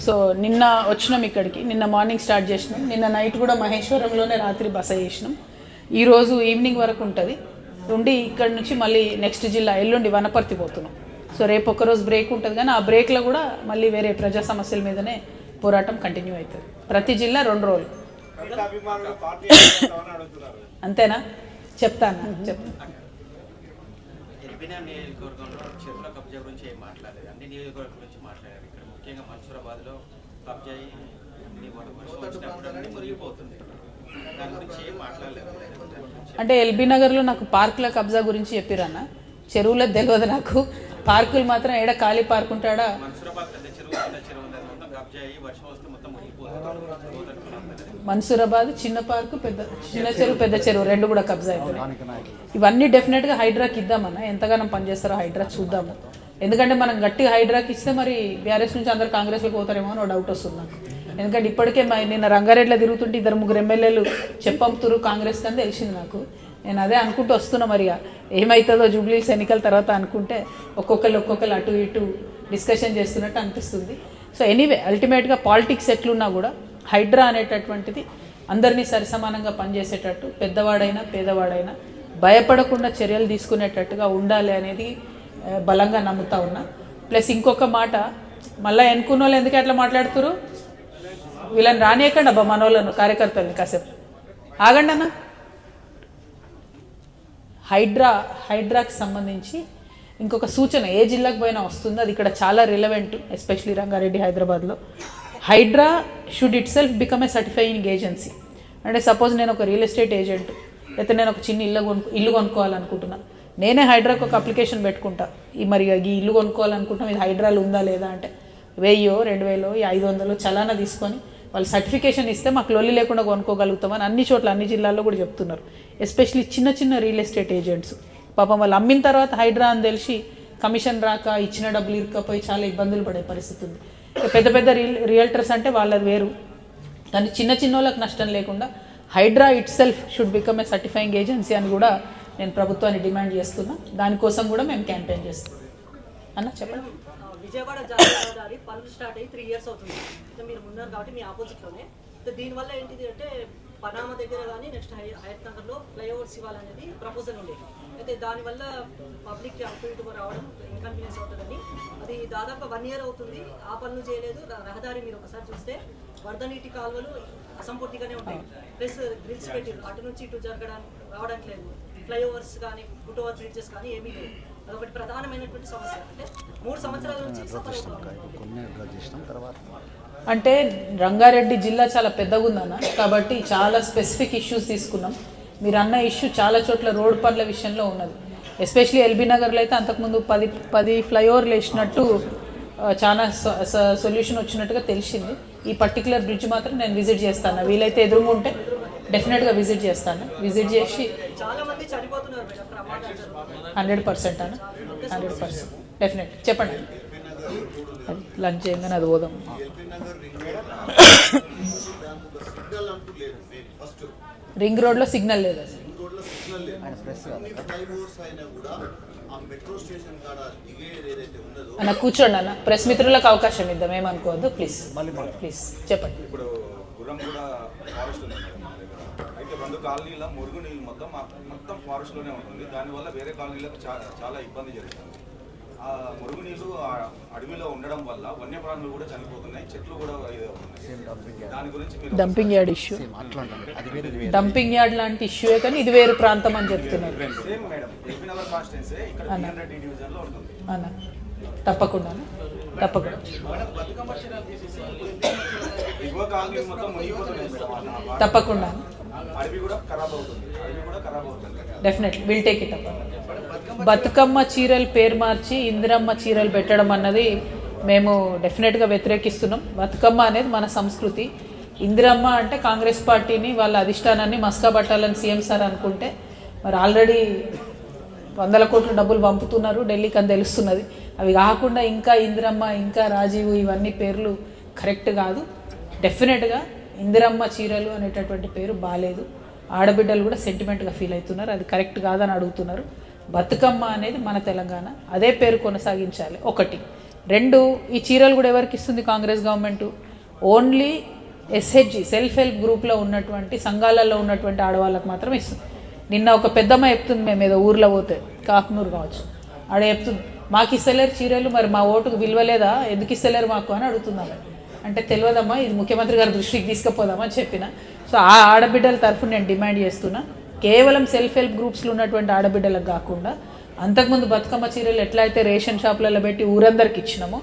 Speaker 1: సో నిన్న వచ్చినాం ఇక్కడికి, నిన్న మార్నింగ్ స్టార్ట్ చేసినాం, నిన్న నైట్ కూడా మహేశ్వరంలోనే రాత్రి బస చేసినాం. ఈరోజు ఈవినింగ్ వరకు ఉంటుంది. ఉండి ఇక్కడి నుంచి మళ్ళీ నెక్స్ట్ జిల్లా ఎల్లుండి వనపర్తి పోతున్నాం. సో రేపు ఒక్కరోజు బ్రేక్ ఉంటుంది, కానీ ఆ బ్రేక్లో కూడా మళ్ళీ వేరే ప్రజా సమస్యల మీదనే పోరాటం కంటిన్యూ అవుతుంది. ప్రతి జిల్లా 2 రోజులు. అంతేనా? చెప్తాను. అంటే ఎల్బీ నగర్లో నాకు పార్కుల కబ్జా గురించి చెప్పిరన్న, చెరువులో తెలియదు నాకు. పార్కులు మాత్రం ఏడ ఖాళీ పార్క్ ఉంటాడా? మన్సూరాబాద్ చిన్న పార్కు, చిన్న చెరువు, పెద్ద చెరువు 2 కూడా కబ్జా అవుతున్నాయి. ఇవన్నీ డెఫినెట్గా హైడ్రాకి ఇద్దామన్న, ఎంతగానో పనిచేస్తారో హైడ్రా చూద్దాము. ఎందుకంటే మనం గట్టిగా హైడ్రాకి ఇస్తే మరి బీఆర్ఎస్ నుంచి అందరు కాంగ్రెస్లోకి పోతారేమో అని డౌట్ వస్తుంది నాకు. ఎందుకంటే ఇప్పటికే నిన్న రంగారెడ్డిలో తిరుగుతుంటే 2-3 ఎమ్మెల్యేలు చెప్పంతురు కాంగ్రెస్ అని తెలిసింది నాకు. నేను అదే అనుకుంటూ వస్తున్నా, మరి ఏమవుతుందో జూబ్లీస్ ఎన్నికల తర్వాత అనుకుంటే ఒక్కొక్కరు అటు ఇటు డిస్కషన్ చేస్తున్నట్టు అనిపిస్తుంది. సో ఎనీవే అల్టిమేట్గా పాలిటిక్స్ ఎట్లున్నా కూడా హైడ్రా అనేటటువంటిది అందరినీ సరిసమానంగా పనిచేసేటట్టు, పెద్దవాడైనా పేదవాడైనా భయపడకుండా చర్యలు తీసుకునేటట్టుగా ఉండాలి అనేది బలంగా నమ్ముతా ఉన్నా. ప్లస్ ఇంకొక మాట, మళ్ళీ ఎన్నుకున్న వాళ్ళు ఎందుకు అట్లా మాట్లాడుతురు? వీళ్ళని రానియకండి అబ్బా, మన వాళ్ళను కార్యకర్తలని కాసేపు ఆగండి అన్న. హైడ్రాకి సంబంధించి ఇంకొక సూచన ఏ జిల్లాకు పోయినా వస్తుంది, అది ఇక్కడ చాలా రిలవెంట్, ఎస్పెషలీ రంగారెడ్డి హైదరాబాద్లో. Hydraa should itself become a certifying agency. అంటే సపోజ్ నేను ఒక రియల్ ఎస్టేట్ ఏజెంట్, లేకపోతే నేను ఒక చిన్న ఇల్లు కొనుక్కోవాలనుకుంటున్నా, నేనే హైడ్రాకి ఒక అప్లికేషన్ పెట్టుకుంటా. మరి ఈ ఇల్లు కొనుక్కోవాలనుకుంటాం, ఇది హైడ్రాలు ఉందా లేదా అంటే 1000, 2000, 500 చలానా తీసుకొని వాళ్ళు సర్టిఫికేషన్ ఇస్తే మాకు లొల్లి లేకుండా కొనుక్కోగలుగుతామని అన్ని చోట్ల అన్ని జిల్లాల్లో కూడా చెప్తున్నారు. ఎస్పెషలీ చిన్న రియల్ ఎస్టేట్ ఏజెంట్స్ పాపం వాళ్ళు అమ్మిన తర్వాత హైడ్రా అని తెలిసి కమిషన్ రాక ఇచ్చిన డబ్బులు ఇరుక్కపోయి చాలా ఇబ్బందులు పడే పరిస్థితి ఉంది. పెద్ద రియల్టర్స్ అంటే వాళ్ళది వేరు, కానీ చిన్న వాళ్ళకి నష్టం లేకుండా Hydraa itself should become a certifying agency అని కూడా నేను ప్రభుత్వాన్ని డిమాండ్ చేస్తున్నా. దానికోసం కూడా మేము క్యాంపెయిన్ చేస్తాం. అన్న చెప్పండి.
Speaker 2: విజయవాడ జాతీయ రహదారి పనులు స్టార్ట్ అయ్యి 3 years అవుతుంది. మీరు ఉన్నారు కాబట్టి మీ ఆపోజిట్లోనే. దీనివల్ల ఏంటిది అంటే పనామ దగ్గర కానీ నెక్స్ట్ హయత్ నగర్లో ఫ్లైఓవర్స్ ఇవ్వాలనేది ప్రపోజల్ ఉండేది. అయితే దానివల్ల పబ్లిక్ అటు ఇటు రావడం ఇన్కన్వీనియన్స్ అవుతుందని, అది దాదాపు 1 year అవుతుంది, ఆ పనులు చేయలేదు. రహదారి మీరు ఒకసారి చూస్తే వరద నీటి కాలువలు అసంపూర్తిగానే ఉంటాయి, ప్లస్ గ్రిల్స్ పెట్టారు, అటు నుంచి ఇటు రావడానికి లేదు. ఫ్లైఓవర్స్ కానీ ఫుట్ ఓవర్ బ్రిడ్జెస్ కానీ ఏమీ లేవు. అదొకటి ప్రధానమైనటువంటి సమస్య. అంటే 3 సంవత్సరాల నుంచి సఫర్ అవుతుంది.
Speaker 1: అంటే రంగారెడ్డి జిల్లా చాలా పెద్దగా ఉందన్న, కాబట్టి చాలా స్పెసిఫిక్ ఇష్యూస్ తీసుకున్నాం. మీరు అన్న ఇష్యూ చాలా చోట్ల రోడ్ పనుల విషయంలో ఉన్నది. ఎస్పెషలీ ఎల్బీ నగర్లో అయితే అంతకుముందు 10 ఫ్లైఓవర్లు వేసినట్టు చాలా సొల్యూషన్ వచ్చినట్టుగా తెలిసింది. ఈ పర్టికులర్ బ్రిడ్జ్ మాత్రం నేను విజిట్ చేస్తాను, వీలైతే ఎదురుగా ఉంటే డెఫినెట్గా విజిట్ చేస్తాను. విజిట్ చేసి 100% అన్న, 100% డెఫినెట్. చెప్పండి, అది లంచ్ చేయగానే అది పోదాం. రింగ్ రోడ్లో సిగ్నల్ లేదు అన్న. కూర్చోండి అన్న, ప్రెస్ మిత్రులకు అవకాశం ఇద్దాం, ఏమనుకోవద్దు ప్లీజ్. చెప్పండి.
Speaker 3: ఇప్పుడు గుర్రంగూడ ఫారెస్ట్ ఉంది అయితే 2 కాలనీల మురుగునీళ్ళు మొత్తం ఫారెస్ట్లోనే ఉంటుంది. దానివల్ల వేరే కాలనీలకు చాలా ఇబ్బంది జరుగుతుంది. ఆ మురుగునీళ్ళు అడవిలో ఉండడం వల్ల వన్యప్రాణులు కూడా చనిపోతున్నాయి, చెట్లు కూడా దాని గురించి
Speaker 1: dumping yard issue, dumping yard లాంటి ఇష్యూయే, కానీ ఇది వేరు ప్రాంతం అని చెప్తున్నారు.
Speaker 3: Same madam, LB Nagar constituency ఇక్కడ 300 డివిజన్ లో ఉంటుంది
Speaker 1: అన్న. తప్పకుండా తప్పకుండా definitely will take it up. Bathukamma చీరలు పేరు మార్చి ఇందిరమ్మ చీరలు పెట్టడం అన్నది మేము డెఫినెట్గా వ్యతిరేకిస్తున్నాం. బతుకమ్మ అనేది మన సంస్కృతి. ఇందిరమ్మ అంటే కాంగ్రెస్ పార్టీని వాళ్ళ అధిష్టానాన్ని మస్కా పట్టాలని సీఎం సార్ అనుకుంటే, మరి ఆల్రెడీ వందల కోట్ల డబ్బులు పంపుతున్నారు ఢిల్లీకి అని తెలుస్తున్నది. అవి కాకుండా ఇంకా ఇందిరమ్మ, ఇంకా రాజీవ్, ఇవన్నీ పేర్లు కరెక్ట్ కాదు. డెఫినెట్గా ఇందిరమ్మ చీరలు అనేటటువంటి పేరు బాలేదు. ఆడబిడ్డలు కూడా సెంటిమెంట్గా ఫీల్ అవుతున్నారు, అది కరెక్ట్ కాదని అడుగుతున్నారు. బతుకమ్మ అనేది మన తెలంగాణ, అదే పేరు కొనసాగించాలి. ఒకటి. రెండు, ఈ చీరలు కూడా ఎవరికి ఇస్తుంది Congress government? Only SHG self help గ్రూప్లో ఉన్నటువంటి సంఘాలలో ఉన్నటువంటి ఆడవాళ్ళకి మాత్రం ఇస్తుంది. నిన్న ఒక పెద్దమ్మ చెప్తుంది, మేము ఏదో ఊర్లో పోతే కాకునూరు కావచ్చు, ఆడ చెప్తుంది మాకు ఇస్తలేరు చీరలు, మరి మా ఓటుకు విలువలేదా, ఎందుకు ఇస్తలేరు మాకు అని అడుగుతున్నాను. అంటే తెలియదమ్మా, ఇది ముఖ్యమంత్రి గారి దృష్టికి తీసుకుపోదామని చెప్పిన. సో ఆ ఆడబిడ్డల తరఫున నేను డిమాండ్ చేస్తున్నా, కేవలం సెల్ఫ్ హెల్ప్ గ్రూప్స్లో ఉన్నటువంటి ఆడబిడ్డలకు కాకుండా అంతకుముందు బతుకమ్మ చీరలు ఎట్లా అయితే రేషన్ షాపులలో పెట్టి ఊరందరికి ఇచ్చినామో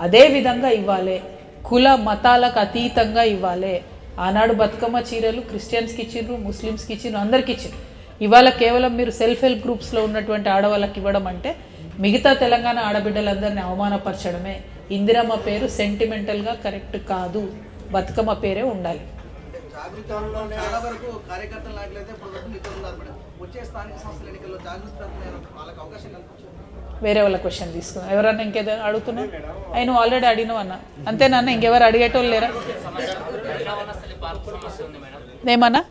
Speaker 1: అదే విధంగా ఇవ్వాలి, కుల మతాలకు అతీతంగా ఇవ్వాలి. ఆనాడు బతుకమ్మ చీరలు క్రిస్టియన్స్కి ఇచ్చిండ్రు, ముస్లిమ్స్కి ఇచ్చిండ్రు, అందరికి ఇచ్చిండ్రు. ఇవాళ కేవలం మీరు సెల్ఫ్ హెల్ప్ గ్రూప్స్లో ఉన్నటువంటి ఆడవాళ్ళకి ఇవ్వడం అంటే మిగతా తెలంగాణ ఆడబిడ్డలందరినీ అవమానపరచడమే. ఇందిరమ్మ పేరు సెంటిమెంటల్గా కరెక్ట్ కాదు, బతుకమ్మ పేరే ఉండాలి.
Speaker 4: చాలా వరకు కార్యకర్తలు లేకపోతే వచ్చే స్థానిక సంస్థల ఎన్నికల్లో జాగృతి వాళ్ళకి అవకాశం కల్పించారు.
Speaker 1: వేరే వాళ్ళ క్వశ్చన్ తీసుకున్నాం. ఎవరన్నా ఇంకేదో అడుగుతున్నా? ఆయన ఆల్రెడీ అడిగినావు అన్న, అంతేనన్న, ఇంకెవరు అడిగేటోళ్ళు లేరా? ఏమన్నా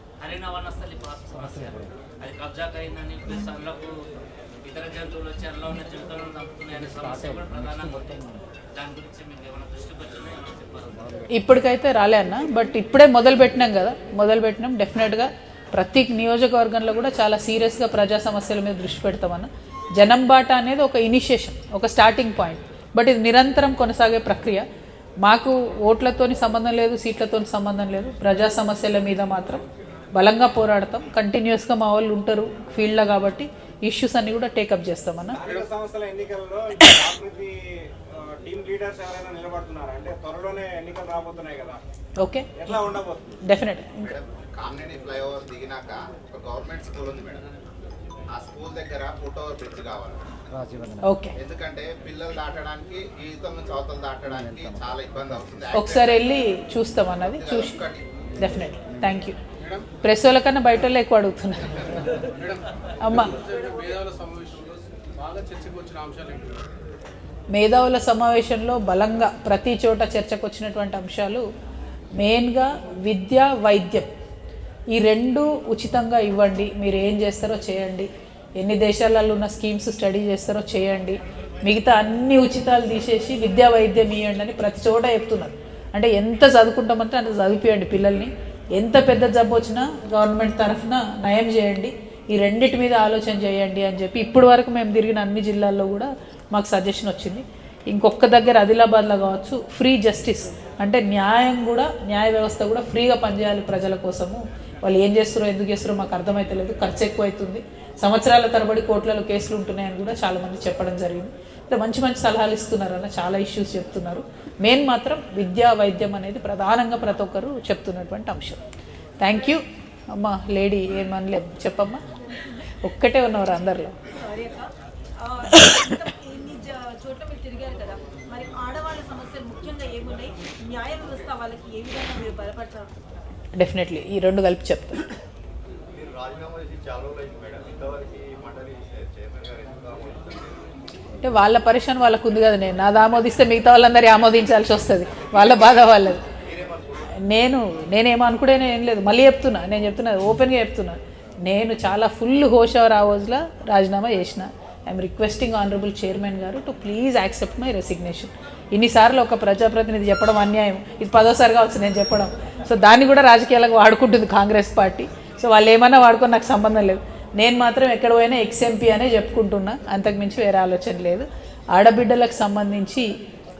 Speaker 1: ఇప్పటికైతే రాలే అన్న, బట్ ఇప్పుడే మొదలు పెట్టినాం కదా, మొదలు పెట్టినాం. డెఫినెట్గా ప్రతి నియోజకవర్గంలో కూడా చాలా సీరియస్గా ప్రజా సమస్యల మీద దృష్టి పెడతామన్న. జనం బాట అనేది ఒక ఇనిషియేషన్, ఒక స్టార్టింగ్ పాయింట్, బట్ ఇది నిరంతరం కొనసాగే ప్రక్రియ. మాకు ఓట్లతోని సంబంధం లేదు, సీట్లతోని సంబంధం లేదు. ప్రజా సమస్యల మీద మాత్రం బలంగా పోరాడతాం. కంటిన్యూస్గా మా వాళ్ళు ఉంటారు ఫీల్డ్లో, కాబట్టి ఇష్యూస్ అన్ని కూడా టేకప్ చేస్తామన్న.
Speaker 5: సంస్థల ఎన్నికల్లో టీమ్ లీడర్స్ ఎవరైనా నిలబడుతున్నారు అంటే త్వరలోనే ఎన్నికలు రాబోతున్నాయి కదా,
Speaker 1: ఓకే,
Speaker 5: ఎట్లా ఉండబోతుంది?
Speaker 1: డెఫినెట్.
Speaker 6: కామినేని ఫ్లైఓవర్ దిగినాక ఒక గవర్నమెంట్ స్కూల్ ఉంది మేడం, ఆ స్కూల్ దగ్గర ఫుట్ ఓవర్ బ్రిడ్జ్ కావాలి.
Speaker 1: ఓకే,
Speaker 6: ఎందుకంటే పిల్లలు దాటడానికి ఈతల నుంచి అవతలు దాటడానికి చాలా ఇబ్బంది అవుతుంది.
Speaker 1: ఒకసారి వెళ్ళి చూస్తాం అన్నది, చూసి డెఫినెట్. Thank you. ప్రెస్ వాళ్ళ కన్నా బయట వాళ్ళు ఎక్కువ అడుగుతున్నారు. అమ్మా, మేధావుల సమావేశంలో బలంగా ప్రతి చోట చర్చకు వచ్చినటువంటి అంశాలు మెయిన్గా విద్య, వైద్యం, ఈ రెండు ఉచితంగా ఇవ్వండి. మీరు ఏం చేస్తారో చేయండి, ఎన్ని దేశాలలో ఉన్న స్కీమ్స్ స్టడీ చేస్తారో చేయండి, మిగతా అన్ని ఉచితాలు తీసేసి విద్యా వైద్యం ఇవ్వండి అని ప్రతి చోట చెప్తున్నారు. అంటే ఎంత చదువుకుంటామంటే అంత చదివిపియండి పిల్లల్ని, ఎంత పెద్ద జబ్బు వచ్చినా గవర్నమెంట్ తరఫున నయం చేయండి, ఈ రెండింటి మీద ఆలోచన చేయండి అని చెప్పి ఇప్పటి వరకు మేము తిరిగిన అన్ని జిల్లాల్లో కూడా మాకు సజెషన్ వచ్చింది. ఇంకొక దగ్గర ఆదిలాబాద్లో కావచ్చు, ఫ్రీ జస్టిస్ అంటే న్యాయం కూడా, న్యాయ వ్యవస్థ కూడా ఫ్రీగా పనిచేయాలి ప్రజల కోసము. వాళ్ళు ఏం చేస్తారో ఎందుకు చేస్తారో మాకు అర్థమైతలేదు, ఖర్చు ఎక్కువ అవుతుంది, సంవత్సరాల తరబడి కోట్లలో కేసులు ఉంటున్నాయని కూడా చాలామంది చెప్పడం జరిగింది. అంటే మంచి మంచి సలహాలు ఇస్తున్నారన్న, చాలా ఇష్యూస్ చెప్తున్నారు. మెయిన్ మాత్రం విద్యా, వైద్యం అనేది ప్రధానంగా ప్రతి ఒక్కరు చెప్తున్నటువంటి అంశం. థ్యాంక్ యూ అమ్మ. లేడీ ఏమనలేదు, చెప్పమ్మా. ఒక్కటే ఉన్నవారు అందరిలో.
Speaker 7: చోట్ల మీరు తిరిగారు కదా, మరి ఆడవాళ్ళ సమస్యలు ముఖ్యంగా ఏమున్నాయి, న్యాయ వ్యవస్థ వాళ్ళకి ఏ విధంగా మీరు బలపడతారు?
Speaker 1: డెఫినెట్లీ ఈ రెండు కలిపి చెప్తాను. అంటే వాళ్ళ పరిశ్రమ వాళ్ళకు ఉంది కదా, నేను నాది ఆమోదిస్తే మిగతా వాళ్ళందరూ ఆమోదించాల్సి వస్తుంది, వాళ్ళ బాధ వాళ్ళది. నేనేమో అనుకునే ఏం లేదు, మళ్ళీ చెప్తున్నా, నేను చెప్తున్నా ఓపెన్గా చెప్తున్నా, నేను చాలా ఫుల్ హోష్ అవర్ ఆ రోజులో రాజీనామా చేసిన. ఐఎమ్ రిక్వెస్టింగ్ ఆనరబుల్ చైర్మన్ గారు to please accept my resignation. ఇన్నిసార్లు ఒక ప్రజాప్రతినిధి చెప్పడం అన్యాయం, ఇది 10వ కావచ్చు నేను చెప్పడం. సో దాన్ని కూడా రాజకీయాలకు వాడుకుంటుంది కాంగ్రెస్ పార్టీ. సో వాళ్ళు ఏమన్నా వాడుకొని నాకు సంబంధం లేదు. నేను మాత్రం ఎక్కడ పోయినా ఎక్స్ఎంపీ అనే చెప్పుకుంటున్నా, అంతకుమించి వేరే ఆలోచన లేదు. ఆడబిడ్డలకు సంబంధించి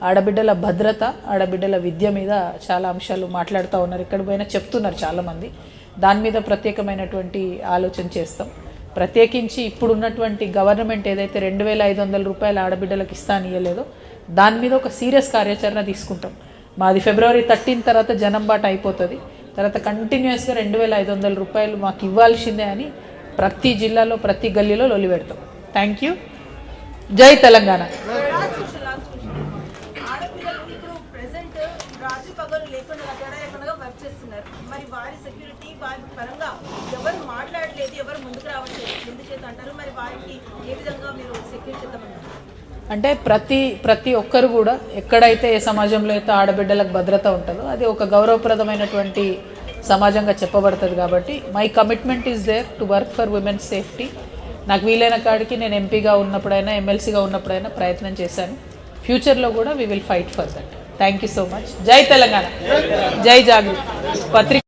Speaker 1: ఆడబిడ్డల భద్రత, ఆడబిడ్డల విద్య మీద చాలా అంశాలు మాట్లాడుతూ ఉన్నారు, ఎక్కడ పోయినా చెప్తున్నారు చాలామంది. దాని మీద ప్రత్యేకమైనటువంటి ఆలోచన చేస్తాం. ప్రత్యేకించి ఇప్పుడున్నటువంటి గవర్నమెంట్ ఏదైతే 2500 రూపాయలు ఆడబిడ్డలకు ఇస్తాను ఇవ్వలేదో దాని మీద ఒక సీరియస్ కార్యాచరణ తీసుకుంటాం. మాది February 13 తర్వాత జనం బాట అయిపోతుంది. తర్వాత కంటిన్యూస్గా 2500 రూపాయలు మాకు ఇవ్వాల్సిందే అని ప్రతి జిల్లాలో ప్రతి గల్లీలో లొల్లి పెడతాం. Thank you. జై తెలంగాణ.
Speaker 7: మరి వారి సెక్యూరిటీ, వారి పరంగా ఎవరు మాట్లాడలేదు, ఎవరు ముందుకు రావట్లేదు, ఎందుచేత చేయొద్దు అంటారు. మరి వారికి ఏ విధంగా మీరు సెక్యూర్ చేద్దామన్నారు?
Speaker 1: అంటే ప్రతి ఒక్కరు కూడా ఎక్కడైతే ఏ సమాజంలో అయితే ఆడబిడ్డలకు భద్రత ఉంటుందో అది ఒక గౌరవప్రదమైనటువంటి సమాజంగా చెప్పబడుతుంది. కాబట్టి my commitment is there to work for women's safety. నాకు వీలైన కాడికి నేను ఎంపీగా ఉన్నప్పుడైనా ఎమ్మెల్సీగా ఉన్నప్పుడైనా ప్రయత్నం చేశాను. ఫ్యూచర్లో కూడా we will fight for that. Thank you so much. జై తెలంగాణ, జై జాగృతి. పత్రిక